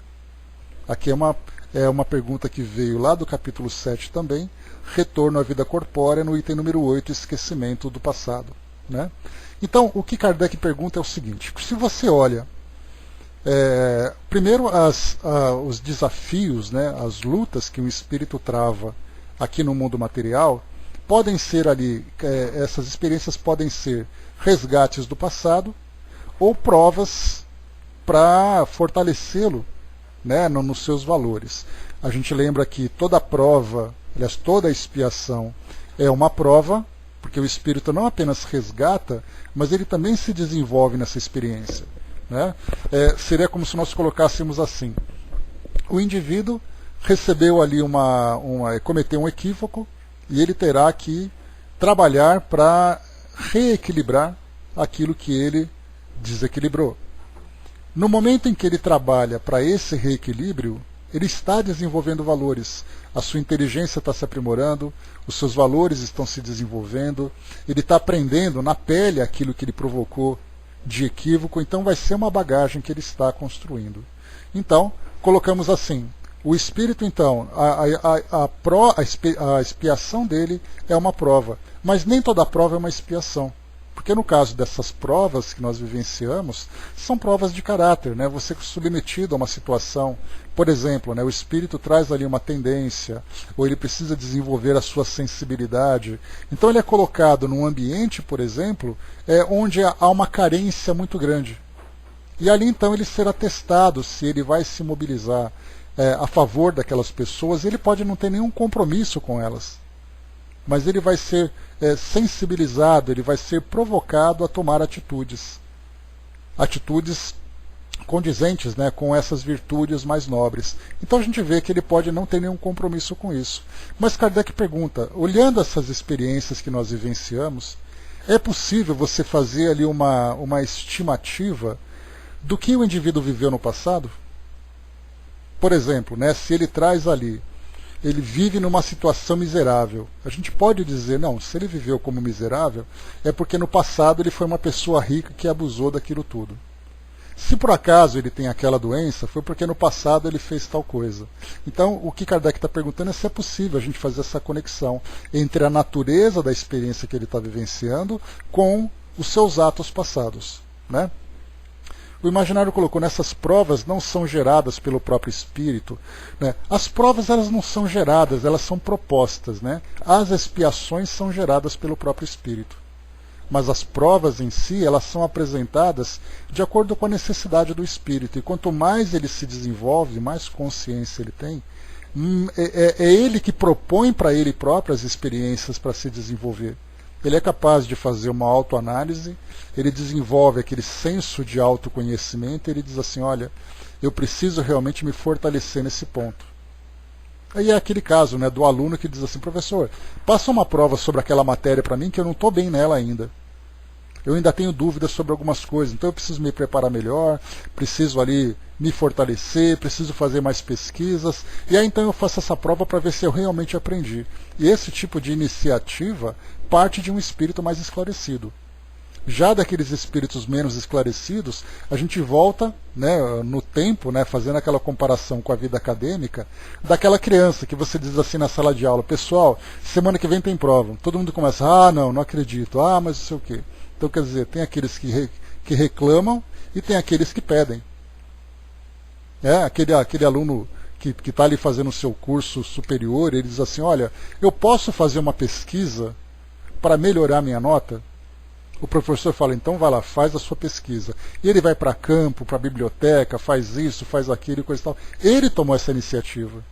Aqui é uma pergunta que veio lá do capítulo 7 também, retorno à vida corpórea, no item número 8, esquecimento do passado. Né? Então, o que Kardec pergunta é o seguinte: se você olha, primeiro os desafios, né, as lutas que o espírito trava aqui no mundo material, podem ser ali, essas experiências podem ser resgates do passado ou provas para fortalecê-lo, né, nos seus valores. A gente lembra que toda prova, aliás, toda expiação é uma prova, porque o espírito não apenas resgata, mas ele também se desenvolve nessa experiência. Né? Seria como se nós colocássemos assim: o indivíduo recebeu ali cometeu um equívoco e ele terá que trabalhar para reequilibrar aquilo que ele desequilibrou. No momento em que ele trabalha para esse reequilíbrio, ele está desenvolvendo valores, a sua inteligência está se aprimorando, os seus valores estão se desenvolvendo, ele está aprendendo na pele aquilo que ele provocou de equívoco, então vai ser uma bagagem que ele está construindo. Então, colocamos assim: o espírito, então, a expiação dele é uma prova, mas nem toda prova é uma expiação. Porque no caso dessas provas que nós vivenciamos, são provas de caráter, né? Você é submetido a uma situação, por exemplo, né, o espírito traz ali uma tendência, ou ele precisa desenvolver a sua sensibilidade. Então ele é colocado num ambiente, por exemplo, onde há uma carência muito grande. E ali então ele será testado se ele vai se mobilizar a favor daquelas pessoas. Ele pode não ter nenhum compromisso com elas, mas ele vai ser sensibilizado, ele vai ser provocado a tomar atitudes condizentes, né, com essas virtudes mais nobres. Então a gente vê que ele pode não ter nenhum compromisso com isso. Mas Kardec pergunta: olhando essas experiências que nós vivenciamos, é possível você fazer ali uma estimativa do que o indivíduo viveu no passado? Por exemplo, né, se ele traz ali, ele vive numa situação miserável, a gente pode dizer: não, se ele viveu como miserável, é porque no passado ele foi uma pessoa rica que abusou daquilo tudo. Se por acaso ele tem aquela doença, foi porque no passado ele fez tal coisa. Então, o que Kardec está perguntando é se é possível a gente fazer essa conexão entre a natureza da experiência que ele está vivenciando com os seus atos passados. Né? O imaginário colocou: nessas provas não são geradas pelo próprio espírito. Né? As provas, elas não são geradas, elas são propostas. Né? As expiações são geradas pelo próprio espírito. Mas as provas em si, elas são apresentadas de acordo com a necessidade do espírito. E quanto mais ele se desenvolve, mais consciência ele tem, é ele que propõe para ele próprio as experiências para se desenvolver. Ele é capaz de fazer uma autoanálise, ele desenvolve aquele senso de autoconhecimento, e ele diz assim: olha, eu preciso realmente me fortalecer nesse ponto. Aí é aquele caso, né, do aluno que diz assim: professor, passa uma prova sobre aquela matéria para mim que eu não estou bem nela ainda. Eu ainda tenho dúvidas sobre algumas coisas, então eu preciso me preparar melhor, preciso ali me fortalecer, preciso fazer mais pesquisas, e aí então eu faço essa prova para ver se eu realmente aprendi. E esse tipo de iniciativa parte de um espírito mais esclarecido. Já daqueles espíritos menos esclarecidos, a gente volta, né, no tempo, né, fazendo aquela comparação com a vida acadêmica, daquela criança que você diz assim na sala de aula: pessoal, semana que vem tem prova. Todo mundo começa: ah, não acredito, ah, mas não sei o quê. Então, quer dizer, tem aqueles que reclamam e tem aqueles que pedem. Aquele aluno que está ali fazendo o seu curso superior, ele diz assim: olha, eu posso fazer uma pesquisa para melhorar minha nota? O professor fala: então vai lá, faz a sua pesquisa. E ele vai para campo, para a biblioteca, faz isso, faz aquilo e coisa e tal. Ele tomou essa iniciativa.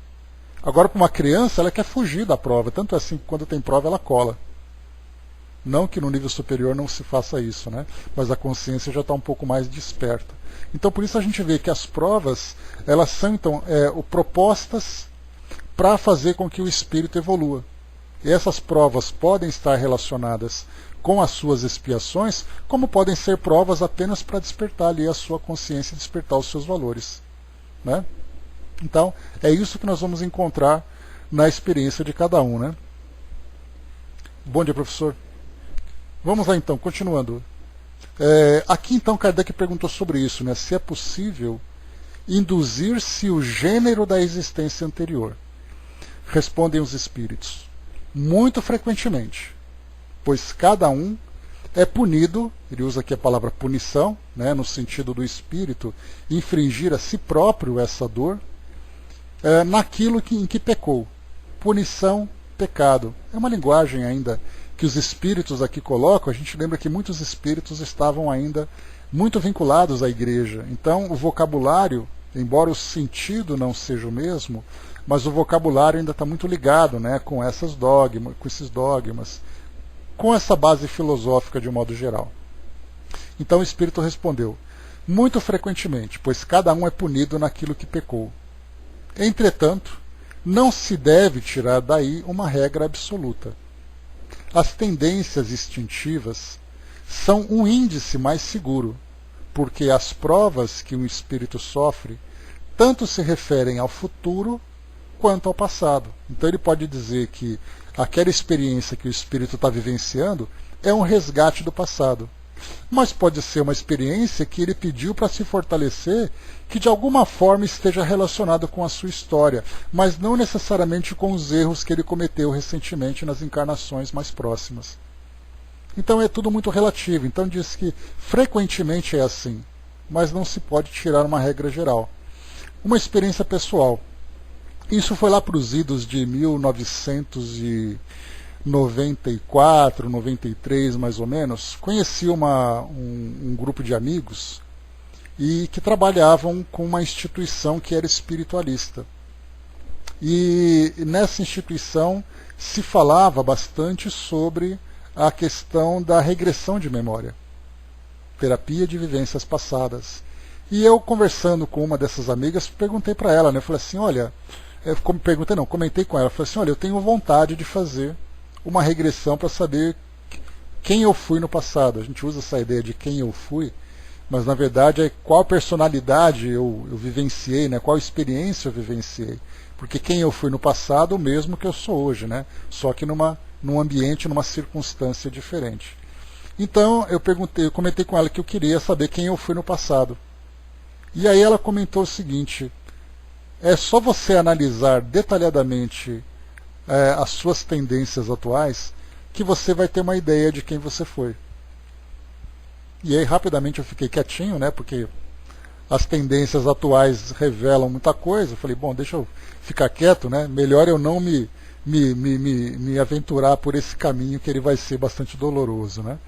Agora, para uma criança, ela quer fugir da prova. Tanto é assim que quando tem prova, ela cola. Não que no nível superior não se faça isso, né? Mas a consciência já está um pouco mais desperta. Então, por isso a gente vê que as provas, elas são então propostas para fazer com que o espírito evolua. E essas provas podem estar relacionadas com as suas expiações, como podem ser provas apenas para despertar ali a sua consciência e despertar os seus valores. Né? Então, é isso que nós vamos encontrar na experiência de cada um, né? Bom dia, professor. Vamos lá então, continuando. Aqui então Kardec perguntou sobre isso, né? Se é possível induzir-se o gênero da existência anterior. Respondem os espíritos. Muito frequentemente, pois cada um é punido, ele usa aqui a palavra punição, né, no sentido do espírito, infringir a si próprio essa dor, naquilo em que pecou. Punição, pecado. É uma linguagem ainda que os espíritos aqui colocam. A gente lembra que muitos espíritos estavam ainda muito vinculados à igreja. Então, o vocabulário, embora o sentido não seja o mesmo, mas o vocabulário ainda está muito ligado, né, com esses dogmas, com essa base filosófica de um modo geral. Então o Espírito respondeu, muito frequentemente, pois cada um é punido naquilo que pecou. Entretanto, não se deve tirar daí uma regra absoluta. As tendências instintivas são um índice mais seguro, porque as provas que um espírito sofre tanto se referem ao futuro quanto ao passado. Então ele pode dizer que aquela experiência que o espírito está vivenciando é um resgate do passado. Mas pode ser uma experiência que ele pediu para se fortalecer, que de alguma forma esteja relacionada com a sua história, mas não necessariamente com os erros que ele cometeu recentemente nas encarnações mais próximas. Então é tudo muito relativo. Então diz que frequentemente é assim, mas não se pode tirar uma regra geral. Uma experiência pessoal. Isso foi lá para os idos de 1994, 93 mais ou menos. Conheci um grupo de amigos e que trabalhavam com uma instituição que era espiritualista. E nessa instituição se falava bastante sobre a questão da regressão de memória, terapia de vivências passadas. E eu, conversando com uma dessas amigas, perguntei para ela, né? Eu falei assim, olha, comentei com ela, falei assim, olha, eu tenho vontade de fazer uma regressão para saber quem eu fui no passado. A gente usa essa ideia de quem eu fui, mas na verdade é qual personalidade eu vivenciei, né? Qual experiência eu vivenciei. Porque quem eu fui no passado é o mesmo que eu sou hoje, né? Só que num ambiente, numa circunstância diferente. Então eu comentei com ela que eu queria saber quem eu fui no passado. E aí ela comentou o seguinte, é só você analisar detalhadamente as suas tendências atuais que você vai ter uma ideia de quem você foi. E aí rapidamente eu fiquei quietinho, né, porque as tendências atuais revelam muita coisa. Eu falei, bom, deixa eu ficar quieto, né, melhor eu não me aventurar por esse caminho que ele vai ser bastante doloroso, né.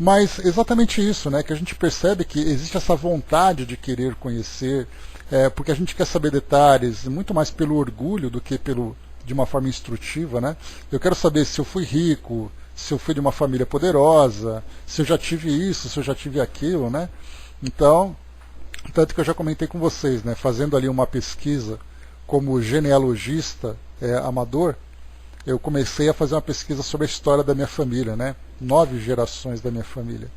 Mas exatamente isso, né, que a gente percebe que existe essa vontade de querer conhecer, porque a gente quer saber detalhes, muito mais pelo orgulho do que de uma forma instrutiva, né? Eu quero saber se eu fui rico, se eu fui de uma família poderosa, se eu já tive isso, se eu já tive aquilo, né? Então, tanto que eu já comentei com vocês, né, fazendo ali uma pesquisa como genealogista amador, eu comecei a fazer uma pesquisa sobre a história da minha família, né? 9 gerações da minha família.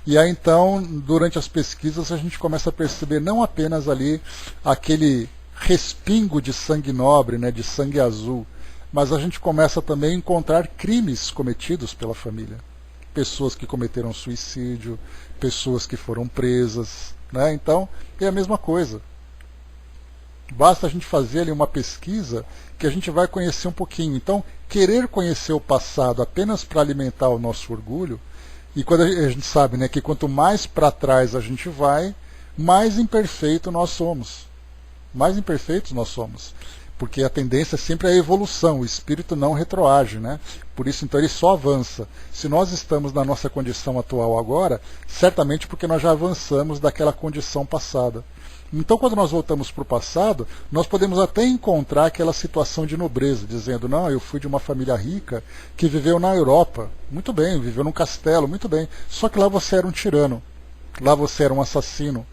E aí então, durante as pesquisas, a gente começa a perceber não apenas ali aquele respingo de sangue nobre, né, de sangue azul, mas a gente começa também a encontrar crimes cometidos pela família. Pessoas que cometeram suicídio, pessoas que foram presas, né? Então, é a mesma coisa. Basta a gente fazer ali uma pesquisa que a gente vai conhecer um pouquinho. Então, querer conhecer o passado apenas para alimentar o nosso orgulho, e quando a gente sabe, né, que quanto mais para trás a gente vai, mais imperfeito nós somos. Mais imperfeitos nós somos. Porque a tendência sempre é a evolução, o espírito não retroage, né? Por isso, então, ele só avança. Se nós estamos na nossa condição atual agora, certamente porque nós já avançamos daquela condição passada. Então, quando nós voltamos para o passado, nós podemos até encontrar aquela situação de nobreza, dizendo, não, eu fui de uma família rica que viveu na Europa. Muito bem, viveu num castelo, muito bem. Só que lá você era um tirano, lá você era um assassino,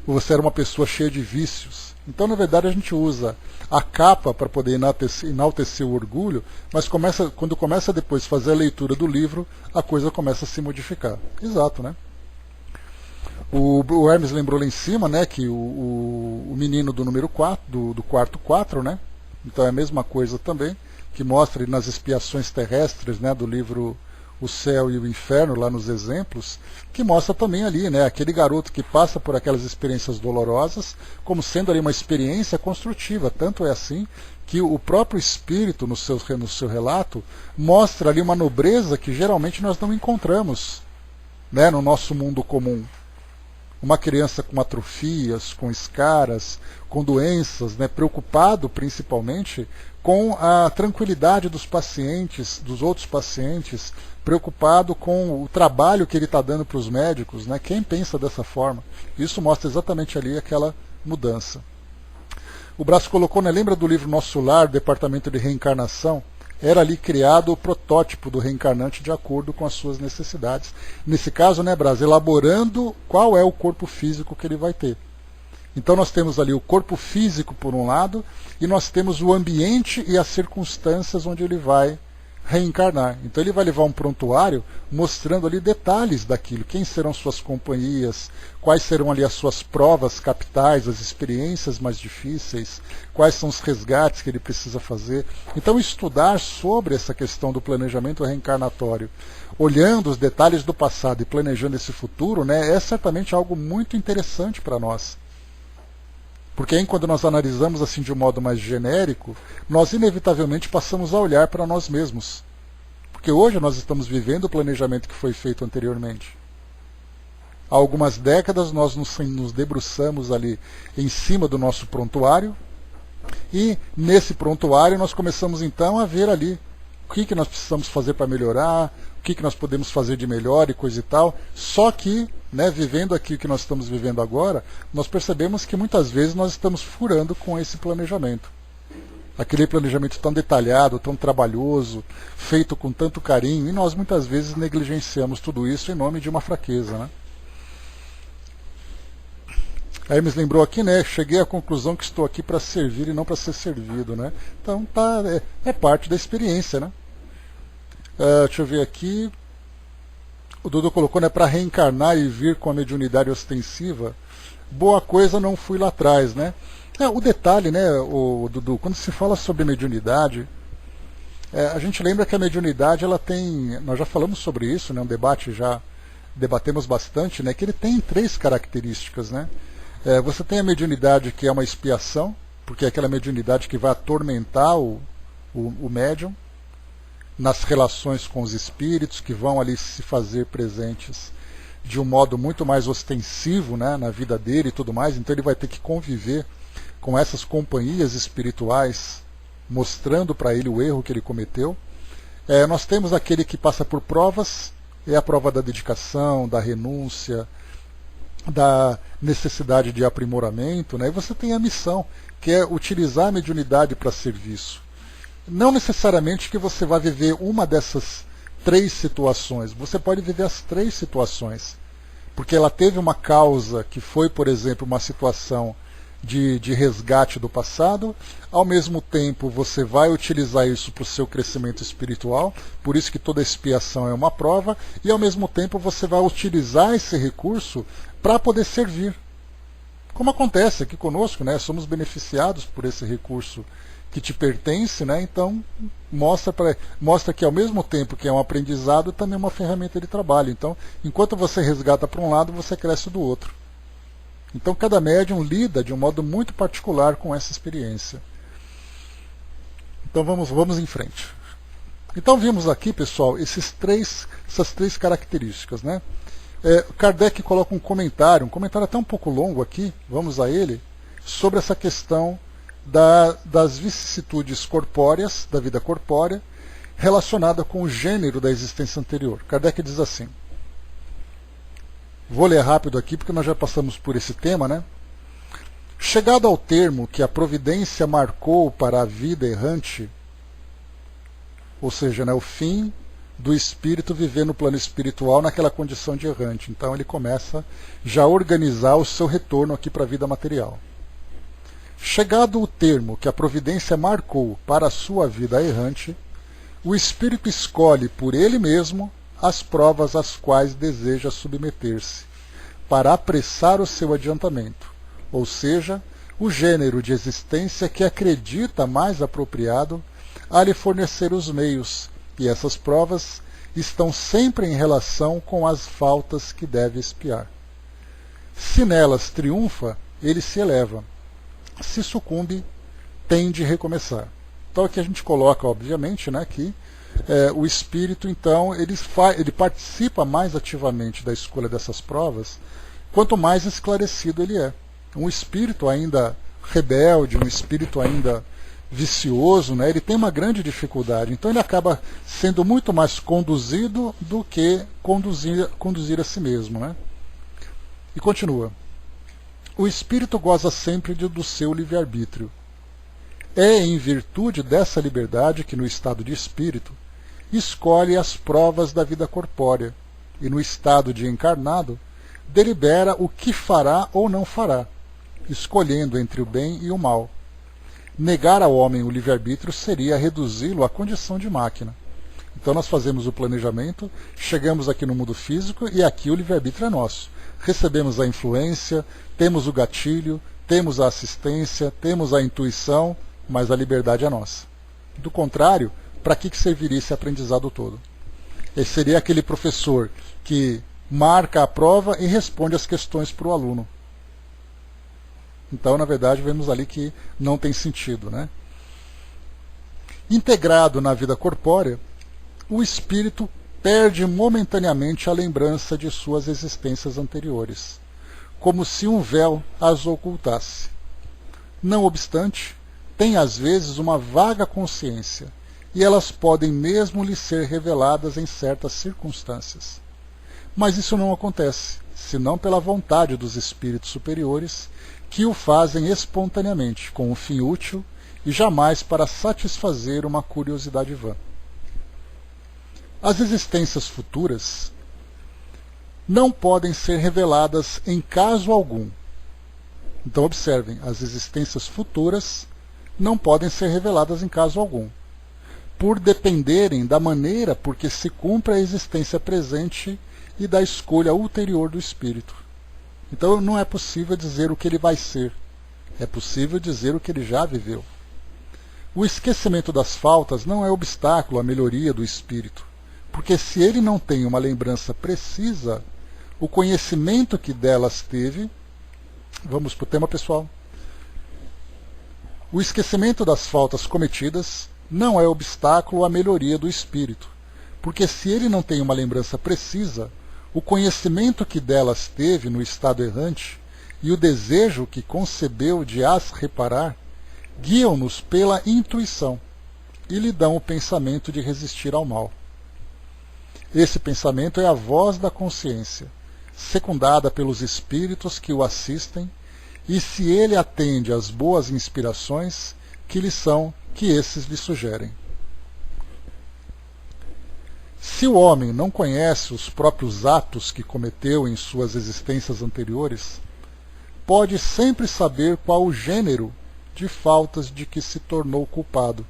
você era uma pessoa cheia de vícios. Então, na verdade, a gente usa a capa para poder enaltecer o orgulho, mas quando começa depois a fazer a leitura do livro, a coisa começa a se modificar. Exato, né? O Hermes lembrou lá em cima, né, que o menino do número 4, do quarto 4, né, então é a mesma coisa também, que mostra nas expiações terrestres, né, do livro O Céu e o Inferno, lá nos exemplos, que mostra também ali, né, aquele garoto que passa por aquelas experiências dolorosas, como sendo ali uma experiência construtiva. Tanto é assim que o próprio Espírito, no seu relato, mostra ali uma nobreza que geralmente nós não encontramos, né, no nosso mundo comum. Uma criança com atrofias, com escaras, com doenças, né, preocupado principalmente com a tranquilidade dos pacientes, dos outros pacientes, preocupado com o trabalho que ele está dando para os médicos, né? Quem pensa dessa forma? Isso mostra exatamente ali aquela mudança. O Brás colocou, né, lembra do livro Nosso Lar, Departamento de Reencarnação? Era ali criado o protótipo do reencarnante de acordo com as suas necessidades. Nesse caso, né, Brás, elaborando qual é o corpo físico que ele vai ter. Então nós temos ali o corpo físico por um lado, e nós temos o ambiente e as circunstâncias onde ele vai reencarnar. Então ele vai levar um prontuário mostrando ali detalhes daquilo, quem serão suas companhias, quais serão ali as suas provas capitais, as experiências mais difíceis, quais são os resgates que ele precisa fazer. Então estudar sobre essa questão do planejamento reencarnatório, olhando os detalhes do passado e planejando esse futuro, né, é certamente algo muito interessante para nós. Porque aí, quando nós analisamos assim de um modo mais genérico, nós inevitavelmente passamos a olhar para nós mesmos. Porque hoje nós estamos vivendo o planejamento que foi feito anteriormente. Há algumas décadas nós nos debruçamos ali em cima do nosso prontuário, e nesse prontuário nós começamos então a ver ali o que nós precisamos fazer para melhorar, o que nós podemos fazer de melhor e coisa e tal. Só que, né, vivendo aqui o que nós estamos vivendo agora, nós percebemos que muitas vezes nós estamos furando com esse planejamento. Aquele planejamento tão detalhado, tão trabalhoso, feito com tanto carinho, e nós muitas vezes negligenciamos tudo isso em nome de uma fraqueza, né? Aí me lembrou aqui, né? Cheguei à conclusão que estou aqui para servir e não para ser servido, né? Então tá, é parte da experiência, né? Deixa eu ver aqui. O Dudu colocou, né? Para reencarnar e vir com a mediunidade ostensiva, boa coisa não fui lá atrás, né? O detalhe, né, o Dudu, quando se fala sobre mediunidade, a gente lembra que a mediunidade, ela tem, nós já falamos sobre isso, né? Um debate já debatemos bastante, né? Que ele tem 3 características, né? Você tem a mediunidade que é uma expiação, porque é aquela mediunidade que vai atormentar o médium nas relações com os espíritos, que vão ali se fazer presentes de um modo muito mais ostensivo, né, na vida dele e tudo mais. Então ele vai ter que conviver com essas companhias espirituais, mostrando para ele o erro que ele cometeu. Nós temos aquele que passa por provas, é a prova da dedicação, da renúncia, da necessidade de aprimoramento, né? E você tem a missão, que é utilizar a mediunidade para serviço. Não necessariamente que você vai viver uma dessas 3 situações, você pode viver as 3 situações, porque ela teve uma causa que foi, por exemplo, uma situação de resgate do passado. Ao mesmo tempo você vai utilizar isso para o seu crescimento espiritual, por isso que toda expiação é uma prova, e ao mesmo tempo você vai utilizar esse recurso para poder servir. Como acontece aqui conosco, né? Somos beneficiados por esse recurso que te pertence, né? Então mostra que ao mesmo tempo que é um aprendizado, também é uma ferramenta de trabalho. Então, enquanto você resgata para um lado, você cresce do outro. Então cada médium lida de um modo muito particular com essa experiência. Então vamos em frente. Então vimos aqui, pessoal, essas três características, né? Kardec coloca um comentário até um pouco longo aqui, vamos a ele, sobre essa questão das vicissitudes corpóreas, da vida corpórea, relacionada com o gênero da existência anterior. Kardec diz assim, vou ler rápido aqui porque nós já passamos por esse tema, né? Chegado ao termo que a providência marcou para a vida errante, ou seja, né, o fim do espírito viver no plano espiritual naquela condição de errante. Então ele começa já a organizar o seu retorno aqui para a vida material. Chegado o termo que a providência marcou para a sua vida errante, o espírito escolhe por ele mesmo as provas às quais deseja submeter-se, para apressar o seu adiantamento, ou seja, o gênero de existência que acredita mais apropriado a lhe fornecer os meios, e essas provas estão sempre em relação com as faltas que deve expiar. Se nelas triunfa, ele se eleva. Se sucumbe, tem de recomeçar. Então aqui a gente coloca, obviamente, né, que o espírito, então, ele participa mais ativamente da escolha dessas provas, quanto mais esclarecido ele é. Um espírito ainda rebelde, um espírito ainda vicioso, né, ele tem uma grande dificuldade. Então ele acaba sendo muito mais conduzido do que conduzir a si mesmo, né? E continua. O espírito goza sempre do seu livre-arbítrio. É em virtude dessa liberdade que, no estado de espírito, escolhe as provas da vida corpórea, e no estado de encarnado, delibera o que fará ou não fará, escolhendo entre o bem e o mal. Negar ao homem o livre-arbítrio seria reduzi-lo à condição de máquina. Então nós fazemos o planejamento, chegamos aqui no mundo físico e aqui o livre-arbítrio é nosso. Recebemos a influência, temos o gatilho, temos a assistência, temos a intuição, mas a liberdade é nossa. Do contrário, para que serviria esse aprendizado todo? Esse seria aquele professor que marca a prova e responde as questões para o aluno. Então, na verdade, vemos ali que não tem sentido, né? Integrado na vida corpórea, o espírito perde momentaneamente a lembrança de suas existências anteriores, como se um véu as ocultasse. Não obstante, tem às vezes uma vaga consciência, e elas podem mesmo lhe ser reveladas em certas circunstâncias. Mas isso não acontece, senão pela vontade dos espíritos superiores, que o fazem espontaneamente, com um fim útil, e jamais para satisfazer uma curiosidade vã. As existências futuras não podem ser reveladas em caso algum. Então observem, as existências futuras não podem ser reveladas em caso algum, por dependerem da maneira por que se cumpre a existência presente e da escolha ulterior do espírito. Então não é possível dizer o que ele vai ser, é possível dizer o que ele já viveu. O esquecimento das faltas não é obstáculo à melhoria do espírito, porque se ele não tem uma lembrança precisa, o conhecimento que delas teve... Vamos para o tema, pessoal. O esquecimento das faltas cometidas não é obstáculo à melhoria do espírito, porque se ele não tem uma lembrança precisa, o conhecimento que delas teve no estado errante e o desejo que concebeu de as reparar guiam-nos pela intuição e lhe dão o pensamento de resistir ao mal. Esse pensamento é a voz da consciência, secundada pelos espíritos que o assistem, e se ele atende às boas inspirações que esses lhe sugerem. Se o homem não conhece os próprios atos que cometeu em suas existências anteriores, pode sempre saber qual o gênero de faltas de que se tornou culpado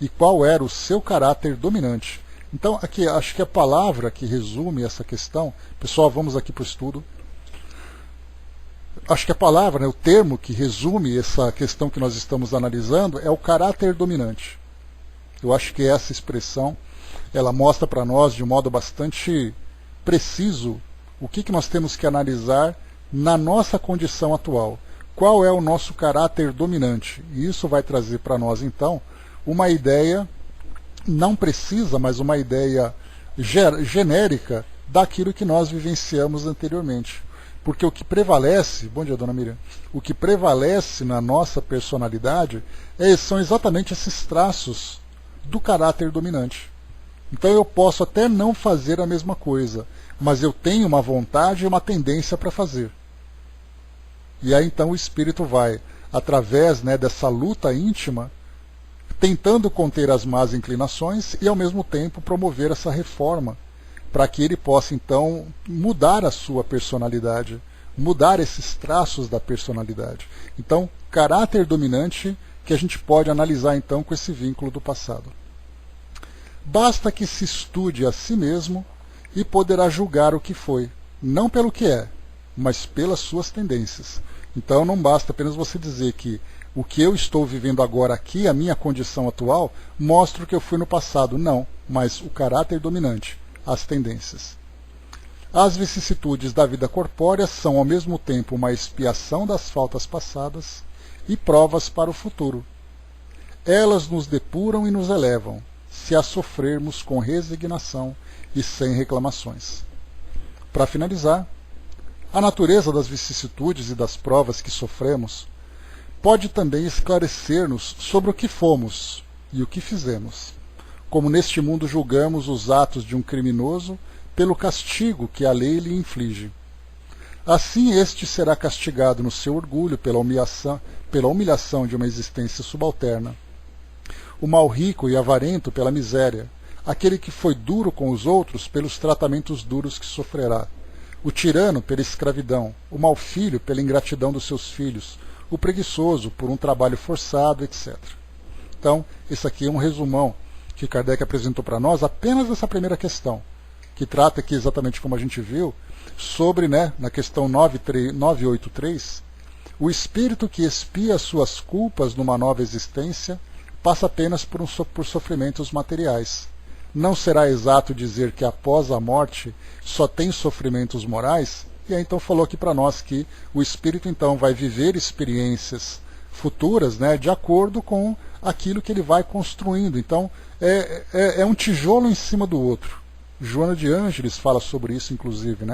e qual era o seu caráter dominante. Então, aqui acho que a palavra que resume essa questão, pessoal, vamos aqui para o estudo. Acho que a palavra, né, o termo que resume essa questão que nós estamos analisando é o caráter dominante. Eu acho que essa expressão, ela mostra para nós de um modo bastante preciso o que nós temos que analisar na nossa condição atual. Qual é o nosso caráter dominante? E isso vai trazer para nós, então, uma ideia, não precisa, mas uma ideia genérica daquilo que nós vivenciamos anteriormente. Porque o que prevalece, bom dia, dona Miriam, o que prevalece na nossa personalidade são exatamente esses traços do caráter dominante. Então eu posso até não fazer a mesma coisa, mas eu tenho uma vontade e uma tendência para fazer. E aí então o espírito vai, através, né, dessa luta íntima, tentando conter as más inclinações e ao mesmo tempo promover essa reforma, para que ele possa então mudar a sua personalidade, mudar esses traços da personalidade. Então, caráter dominante que a gente pode analisar então com esse vínculo do passado. Basta que se estude a si mesmo e poderá julgar o que foi, não pelo que é, mas pelas suas tendências. Então não basta apenas você dizer que o que eu estou vivendo agora aqui, a minha condição atual, mostra o que eu fui no passado. Não, mas o caráter dominante, as tendências. As vicissitudes da vida corpórea são ao mesmo tempo uma expiação das faltas passadas e provas para o futuro. Elas nos depuram e nos elevam, se as sofrermos com resignação e sem reclamações. Para finalizar, a natureza das vicissitudes e das provas que sofremos pode também esclarecer-nos sobre o que fomos e o que fizemos, como neste mundo julgamos os atos de um criminoso pelo castigo que a lei lhe inflige. Assim este será castigado no seu orgulho pela humilhação de uma existência subalterna. O mal rico e avarento pela miséria, aquele que foi duro com os outros pelos tratamentos duros que sofrerá, o tirano pela escravidão, o mau filho pela ingratidão dos seus filhos, o preguiçoso por um trabalho forçado, etc. Então, esse aqui é um resumão que Kardec apresentou para nós apenas dessa primeira questão, que trata aqui exatamente como a gente viu, sobre, na questão 983, o espírito que expia suas culpas numa nova existência passa apenas por sofrimentos materiais. Não será exato dizer que após a morte só tem sofrimentos morais? E aí então falou aqui para nós que o espírito então vai viver experiências futuras, de acordo com aquilo que ele vai construindo. Então é um tijolo em cima do outro. Joana de Ângeles fala sobre isso, inclusive,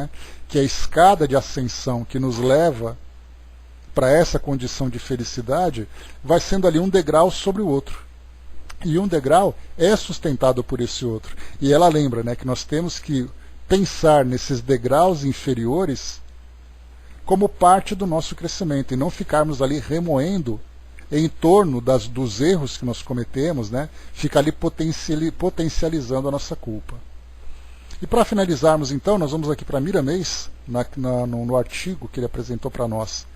que a escada de ascensão que nos leva para essa condição de felicidade vai sendo ali um degrau sobre o outro. E um degrau é sustentado por esse outro. E ela lembra que nós temos que pensar nesses degraus inferiores como parte do nosso crescimento e não ficarmos ali remoendo em torno dos erros que nós cometemos, ficar ali potencializando a nossa culpa. E para finalizarmos então, nós vamos aqui para Miramês, no artigo que ele apresentou para nós,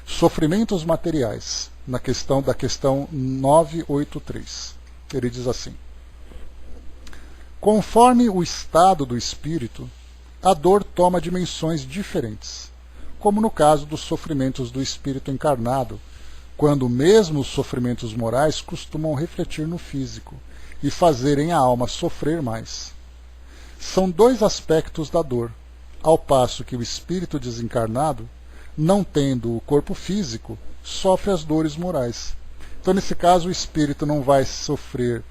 Sofrimentos Materiais, da questão 983. Ele diz assim: conforme o estado do espírito, a dor toma dimensões diferentes, como no caso dos sofrimentos do espírito encarnado, quando mesmo os sofrimentos morais costumam refletir no físico e fazerem a alma sofrer mais. São dois aspectos da dor, ao passo que o espírito desencarnado, não tendo o corpo físico, sofre as dores morais. Então, nesse caso, o espírito não vai sofrer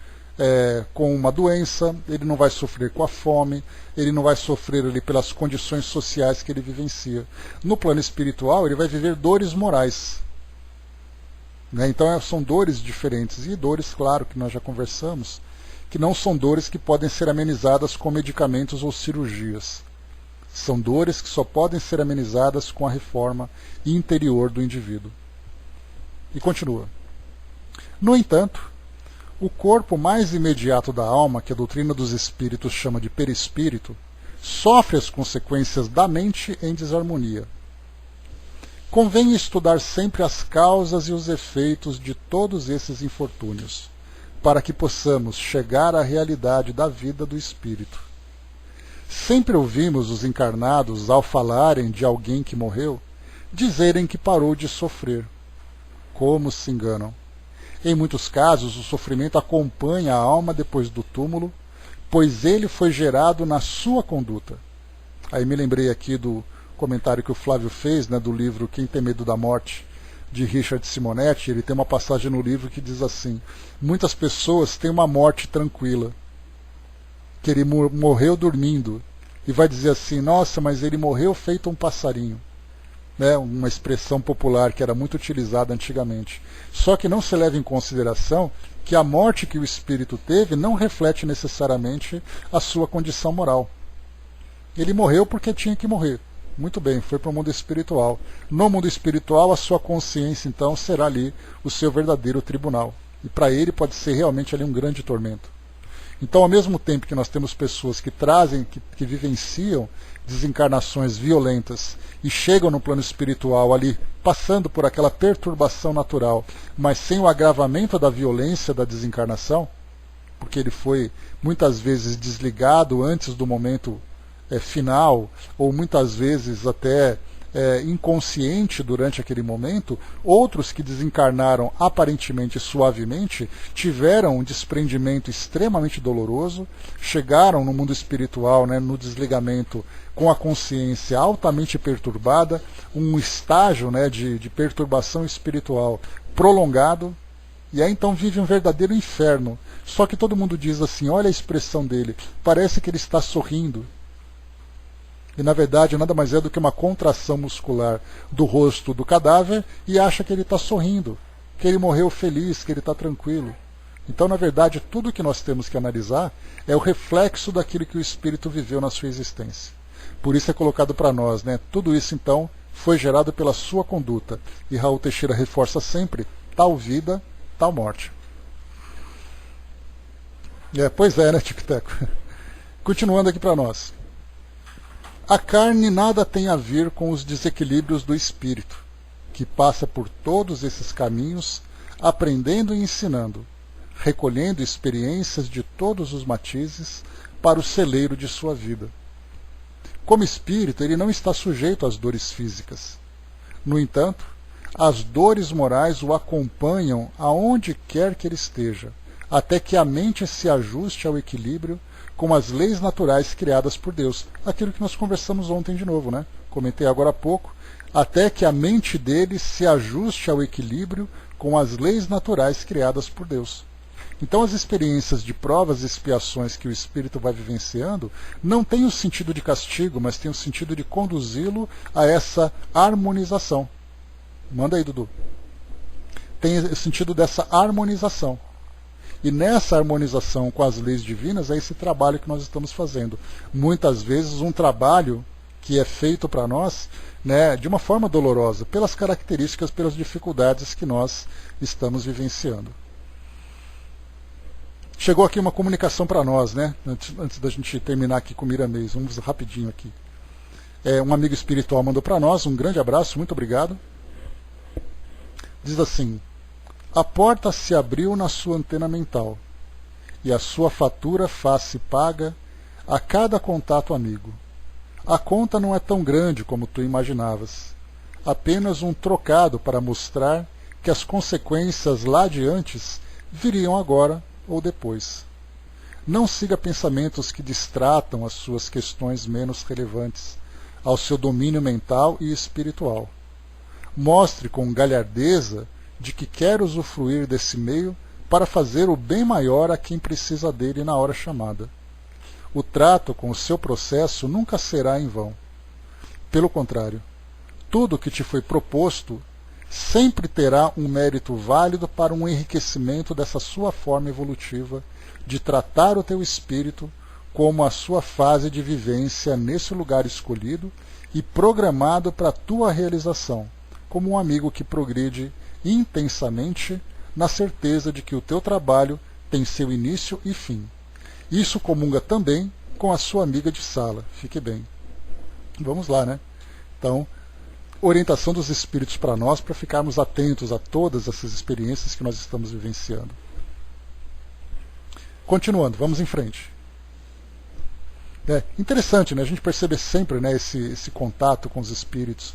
com uma doença, ele não vai sofrer com a fome, ele não vai sofrer ali pelas condições sociais que ele vivencia. No plano espiritual, ele vai viver dores morais. Então, são dores diferentes. E dores, claro, que nós já conversamos, que não são dores que podem ser amenizadas com medicamentos ou cirurgias. São dores que só podem ser amenizadas com a reforma interior do indivíduo. E continua. No entanto, o corpo mais imediato da alma, que a doutrina dos espíritos chama de perispírito, sofre as consequências da mente em desarmonia. Convém estudar sempre as causas e os efeitos de todos esses infortúnios, para que possamos chegar à realidade da vida do espírito. Sempre ouvimos os encarnados, ao falarem de alguém que morreu, dizerem que parou de sofrer. Como se enganam! Em muitos casos, o sofrimento acompanha a alma depois do túmulo, pois ele foi gerado na sua conduta. Aí me lembrei aqui do comentário que o Flávio fez, do livro Quem Tem Medo da Morte, de Richard Simonetti. Ele tem uma passagem no livro que diz assim: muitas pessoas têm uma morte tranquila, que ele morreu dormindo, e vai dizer assim: nossa, mas ele morreu feito um passarinho. Uma expressão popular que era muito utilizada antigamente. Só que não se leva em consideração que a morte que o espírito teve não reflete necessariamente a sua condição moral. Ele morreu porque tinha que morrer. Muito bem, foi para o mundo espiritual. No mundo espiritual, a sua consciência, então, será ali o seu verdadeiro tribunal. E para ele pode ser realmente ali um grande tormento. Então, ao mesmo tempo que nós temos pessoas que que vivenciam desencarnações violentas e chegam no plano espiritual ali, passando por aquela perturbação natural, mas sem o agravamento da violência da desencarnação, porque ele foi muitas vezes desligado antes do momento final, ou muitas vezes até inconsciente durante aquele momento, outros que desencarnaram aparentemente suavemente, tiveram um desprendimento extremamente doloroso, chegaram no mundo espiritual, né, no desligamento, com a consciência altamente perturbada, um estágio, né, de perturbação espiritual prolongado, e aí então vive um verdadeiro inferno. Só que todo mundo diz assim, olha a expressão dele, parece que ele está sorrindo. E na verdade nada mais é do que uma contração muscular do rosto do cadáver e acha que ele está sorrindo, que ele morreu feliz, que ele está tranquilo. Então na verdade tudo que nós temos que analisar é o reflexo daquilo que o espírito viveu na sua existência. Por isso é colocado para nós, né? Tudo isso então foi gerado pela sua conduta. E Raul Teixeira reforça sempre, tal vida, tal morte. Pois é, né, Tic-Teco? Continuando aqui para nós. A carne nada tem a ver com os desequilíbrios do espírito, que passa por todos esses caminhos, aprendendo e ensinando, recolhendo experiências de todos os matizes para o celeiro de sua vida. Como espírito, ele não está sujeito às dores físicas. No entanto, as dores morais o acompanham aonde quer que ele esteja, até que a mente se ajuste ao equilíbrio com as leis naturais criadas por Deus. Aquilo que nós conversamos ontem de novo, né? Comentei agora há pouco. Até que a mente dele se ajuste ao equilíbrio com as leis naturais criadas por Deus. Então as experiências de provas e expiações que o espírito vai vivenciando não tem o sentido de castigo, mas tem o sentido de conduzi-lo a essa harmonização. Manda aí, Dudu. Tem o sentido dessa harmonização. E nessa harmonização com as leis divinas é esse trabalho que nós estamos fazendo. Muitas vezes um trabalho que é feito para nós, né, de uma forma dolorosa, pelas características, pelas dificuldades que nós estamos vivenciando. Chegou aqui uma comunicação para nós, né, antes da gente terminar aqui com o Miramês. Vamos rapidinho aqui. Um amigo espiritual mandou para nós, um grande abraço, muito obrigado. Diz assim: a porta se abriu na sua antena mental, e a sua fatura faz-se paga a cada contato amigo. A conta não é tão grande como tu imaginavas, apenas um trocado para mostrar que as consequências lá adiante viriam agora ou depois. Não siga pensamentos que distratam as suas questões menos relevantes ao seu domínio mental e espiritual. Mostre com galhardeza de que quer usufruir desse meio para fazer o bem maior a quem precisa dele na hora chamada. O trato com o seu processo nunca será em vão. Pelo contrário, tudo o que te foi proposto sempre terá um mérito válido para um enriquecimento dessa sua forma evolutiva de tratar o teu espírito como a sua fase de vivência nesse lugar escolhido e programado para a tua realização, como um amigo que progride intensamente na certeza de que o teu trabalho tem seu início e fim. Isso comunga também com a sua amiga de sala. Fique bem. Vamos lá, né? Então, orientação dos espíritos para nós, para ficarmos atentos a todas essas experiências que nós estamos vivenciando. Continuando, vamos em frente. Interessante, né? A gente percebe sempre, né, esse contato com os espíritos,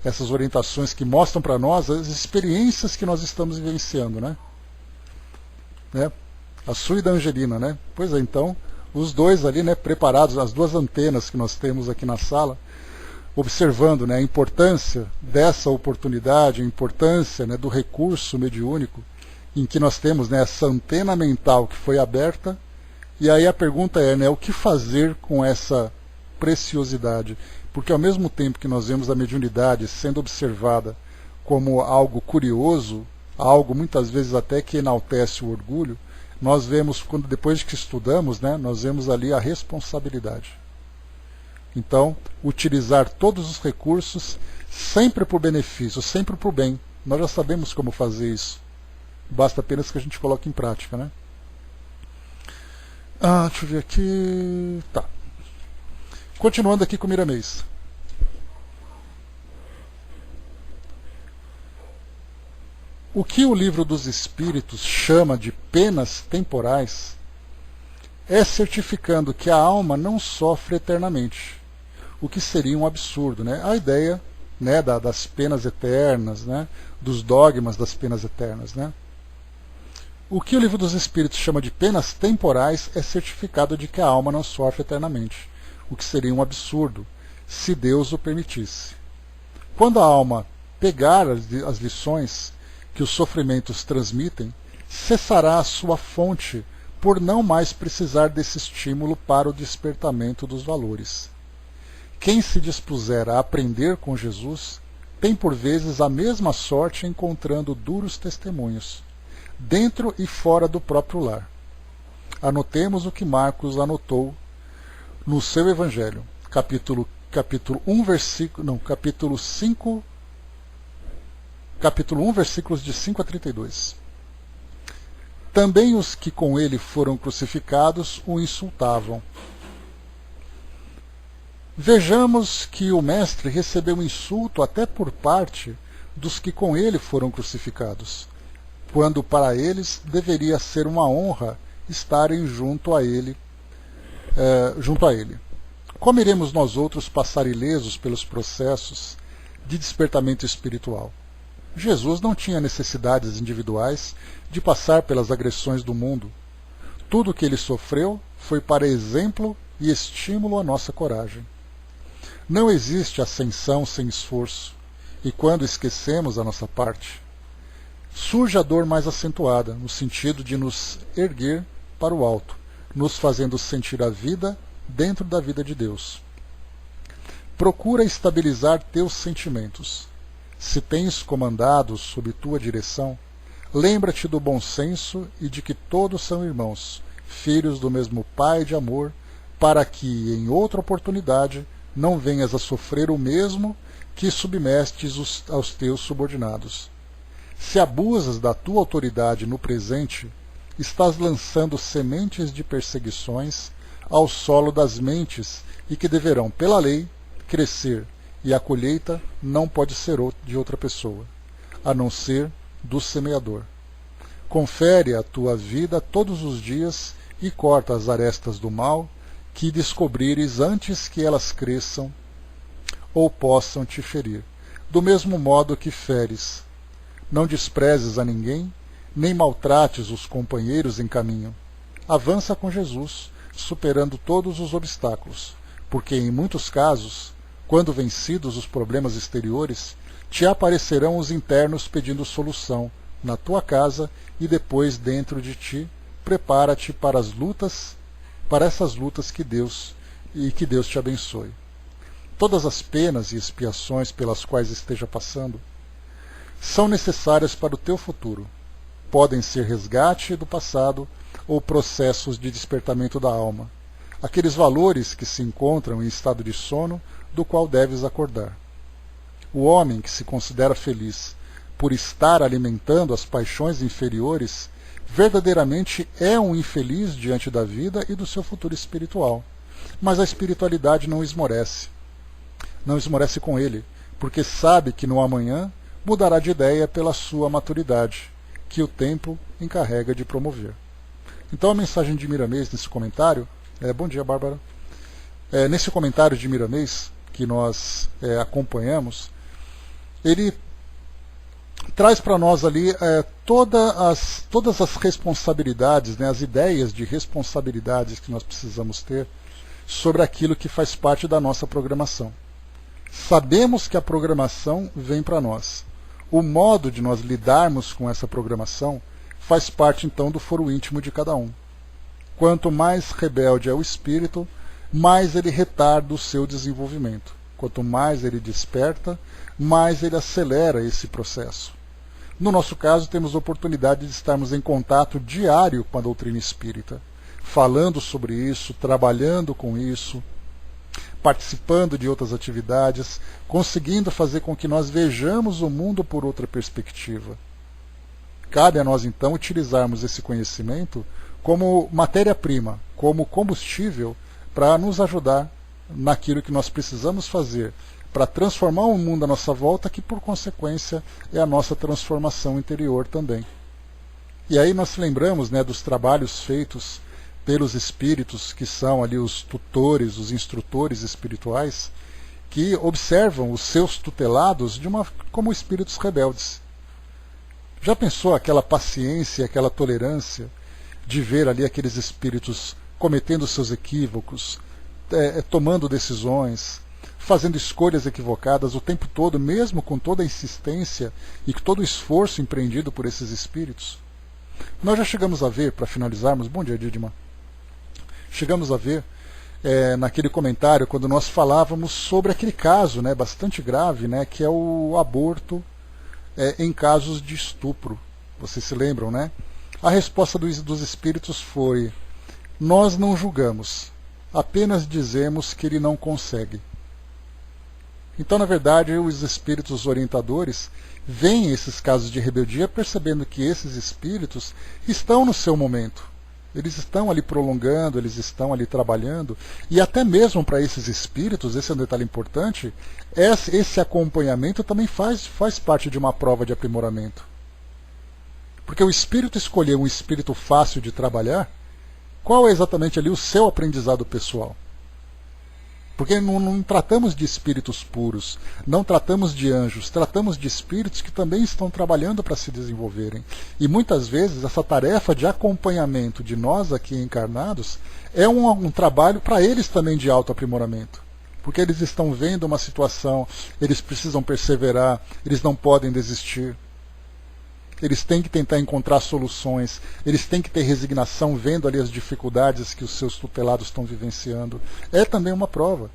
essas orientações que mostram para nós as experiências que nós estamos vivenciando, né? A sua e da Angelina, né? Pois é, então, os dois ali, né, preparados, as duas antenas que nós temos aqui na sala, observando, né, a importância dessa oportunidade, a importância, né, do recurso mediúnico, em que nós temos, né, essa antena mental que foi aberta, e aí a pergunta é, né, o que fazer com essa preciosidade? Porque ao mesmo tempo que nós vemos a mediunidade sendo observada como algo curioso, algo muitas vezes até que enaltece o orgulho, nós vemos, quando depois que estudamos, né, nós vemos ali a responsabilidade. Então, utilizar todos os recursos sempre por benefício, sempre por bem. Nós já sabemos como fazer isso. Basta apenas que a gente coloque em prática, né? Deixa eu ver aqui. Tá. Continuando aqui com o Miramês. O que o Livro dos Espíritos chama de penas temporais é certificando que a alma não sofre eternamente, o que seria um absurdo, né? A ideia né, das penas eternas, né, dos dogmas das penas eternas. Né. O que o Livro dos Espíritos chama de penas temporais é certificado de que a alma não sofre eternamente, o que seria um absurdo, se Deus o permitisse. Quando a alma pegar as lições que os sofrimentos transmitem, cessará a sua fonte por não mais precisar desse estímulo para o despertamento dos valores. Quem se dispuser a aprender com Jesus tem por vezes a mesma sorte encontrando duros testemunhos, dentro e fora do próprio lar. Anotemos o que Marcos anotou no seu Evangelho, capítulo 1, capítulo 1, versículos de 5 a 32. Também os que com ele foram crucificados o insultavam. Vejamos que o Mestre recebeu insulto até por parte dos que com ele foram crucificados, quando para eles deveria ser uma honra estarem junto a ele. Como iremos nós outros passar ilesos pelos processos de despertamento espiritual? Jesus não tinha necessidades individuais de passar pelas agressões do mundo. Tudo o que ele sofreu foi para exemplo e estímulo à nossa coragem. Não existe ascensão sem esforço, e quando esquecemos a nossa parte, surge a dor mais acentuada, no sentido de nos erguer para o alto, nos fazendo sentir a vida dentro da vida de Deus. Procura estabilizar teus sentimentos. Se tens comandados sob tua direção, lembra-te do bom senso e de que todos são irmãos, filhos do mesmo Pai de amor, para que, em outra oportunidade, não venhas a sofrer o mesmo que submestes aos teus subordinados. Se abusas da tua autoridade no presente, estás lançando sementes de perseguições ao solo das mentes e que deverão, pela lei, crescer, e a colheita não pode ser de outra pessoa, a não ser do semeador. Confere a tua vida todos os dias e corta as arestas do mal que descobrires antes que elas cresçam ou possam te ferir, do mesmo modo que feres. Não desprezes a ninguém, nem maltrates os companheiros em caminho. Avança com Jesus, superando todos os obstáculos, porque em muitos casos, quando vencidos os problemas exteriores, te aparecerão os internos pedindo solução na tua casa e depois dentro de ti. Prepara-te para essas lutas que Deus te abençoe. Todas as penas e expiações pelas quais esteja passando são necessárias para o teu futuro. Podem ser resgate do passado ou processos de despertamento da alma, aqueles valores que se encontram em estado de sono do qual deves acordar. O homem que se considera feliz por estar alimentando as paixões inferiores verdadeiramente é um infeliz diante da vida e do seu futuro espiritual. Mas a espiritualidade não esmorece. Não esmorece com ele, porque sabe que no amanhã mudará de ideia pela sua maturidade, que o tempo encarrega de promover. Então a mensagem de Miramês nesse comentário, bom dia, Bárbara, nesse comentário de Miramês que nós acompanhamos, ele traz para nós ali todas as responsabilidades, né, as ideias de responsabilidades que nós precisamos ter sobre aquilo que faz parte da nossa programação. Sabemos que a programação vem para nós. O modo de nós lidarmos com essa programação faz parte então do foro íntimo de cada um. Quanto mais rebelde é o espírito, mais ele retarda o seu desenvolvimento. Quanto mais ele desperta, mais ele acelera esse processo. No nosso caso, temos a oportunidade de estarmos em contato diário com a doutrina espírita, falando sobre isso, trabalhando com isso, participando de outras atividades, conseguindo fazer com que nós vejamos o mundo por outra perspectiva. Cabe a nós, então, utilizarmos esse conhecimento como matéria-prima, como combustível para nos ajudar naquilo que nós precisamos fazer para transformar o mundo à nossa volta, que por consequência é a nossa transformação interior também. E aí nós lembramos, né, dos trabalhos feitos pelos espíritos, que são ali os tutores, os instrutores espirituais, que observam os seus tutelados como espíritos rebeldes. Já pensou aquela paciência, aquela tolerância de ver ali aqueles espíritos cometendo seus equívocos, tomando decisões, fazendo escolhas equivocadas o tempo todo, mesmo com toda a insistência e todo o esforço empreendido por esses espíritos? Nós já chegamos a ver, para finalizarmos, bom dia, Didima, chegamos a ver naquele comentário, quando nós falávamos sobre aquele caso bastante grave, que é o aborto em casos de estupro. Vocês se lembram, né? A resposta dos espíritos foi: nós não julgamos, apenas dizemos que ele não consegue. Então, na verdade, os espíritos orientadores veem esses casos de rebeldia percebendo que esses espíritos estão no seu momento. Eles estão ali prolongando, eles estão ali trabalhando, e até mesmo para esses espíritos, esse é um detalhe importante, esse acompanhamento também faz parte de uma prova de aprimoramento. Porque o espírito escolheu um espírito fácil de trabalhar, qual é exatamente ali o seu aprendizado pessoal? Porque não tratamos de espíritos puros, não tratamos de anjos, tratamos de espíritos que também estão trabalhando para se desenvolverem. E muitas vezes essa tarefa de acompanhamento de nós aqui encarnados é um trabalho para eles também de autoaprimoramento. Porque eles estão vendo uma situação, eles precisam perseverar, eles não podem desistir. Eles têm que tentar encontrar soluções, eles têm que ter resignação vendo ali as dificuldades que os seus tutelados estão vivenciando. É também uma prova.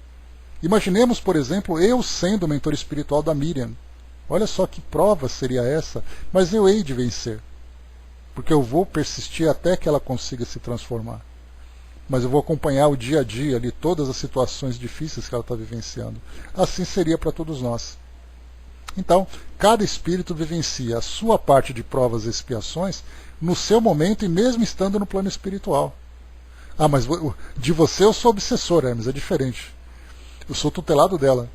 Imaginemos, por exemplo, eu sendo o mentor espiritual da Miriam. Olha só que prova seria essa, mas eu hei de vencer. Porque eu vou persistir até que ela consiga se transformar. Mas eu vou acompanhar o dia a dia ali, todas as situações difíceis que ela está vivenciando. Assim seria para todos nós. Então, cada espírito vivencia a sua parte de provas e expiações no seu momento e mesmo estando no plano espiritual. Ah, mas de você eu sou obsessor, Hermes, é diferente. Eu sou tutelado dela.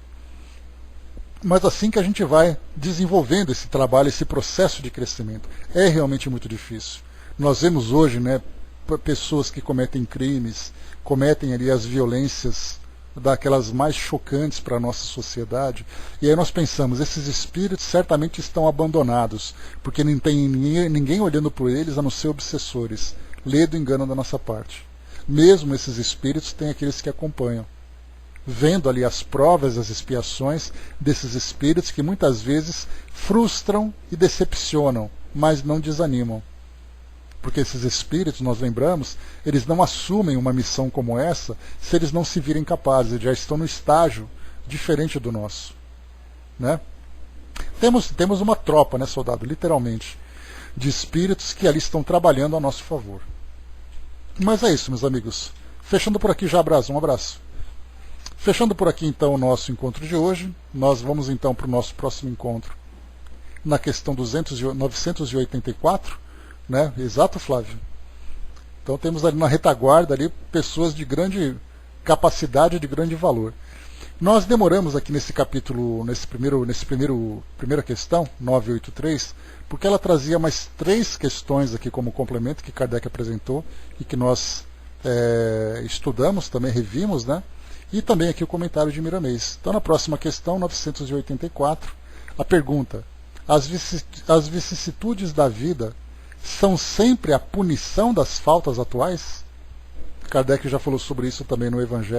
Mas assim que a gente vai desenvolvendo esse trabalho, esse processo de crescimento, é realmente muito difícil. Nós vemos hoje pessoas que cometem crimes, cometem ali as violências daquelas mais chocantes para a nossa sociedade, e aí nós pensamos, esses espíritos certamente estão abandonados, porque não tem ninguém olhando por eles a não ser obsessores. Lê do engano da nossa parte. Mesmo esses espíritos têm aqueles que acompanham, vendo ali as provas, as expiações desses espíritos que muitas vezes frustram e decepcionam, mas não desanimam. Porque esses espíritos, nós lembramos, eles não assumem uma missão como essa se eles não se virem capazes, eles já estão no estágio diferente do nosso. Né? Temos uma tropa, soldado, literalmente, de espíritos que ali estão trabalhando a nosso favor. Mas é isso, meus amigos. Fechando por aqui já, um abraço. Fechando por aqui então o nosso encontro de hoje, nós vamos então para o nosso próximo encontro na questão 984, Exato, Flávio. Então temos ali na retaguarda ali pessoas de grande capacidade, de grande valor. Nós demoramos aqui nesse capítulo, primeira questão, 983, porque ela trazia mais 3 questões aqui como complemento que Kardec apresentou e que nós estudamos, também revimos, e também aqui o comentário de Miramês. Então na próxima questão, 984, a pergunta: as vicissitudes da vida são sempre a punição das faltas atuais? Kardec já falou sobre isso também no Evangelho.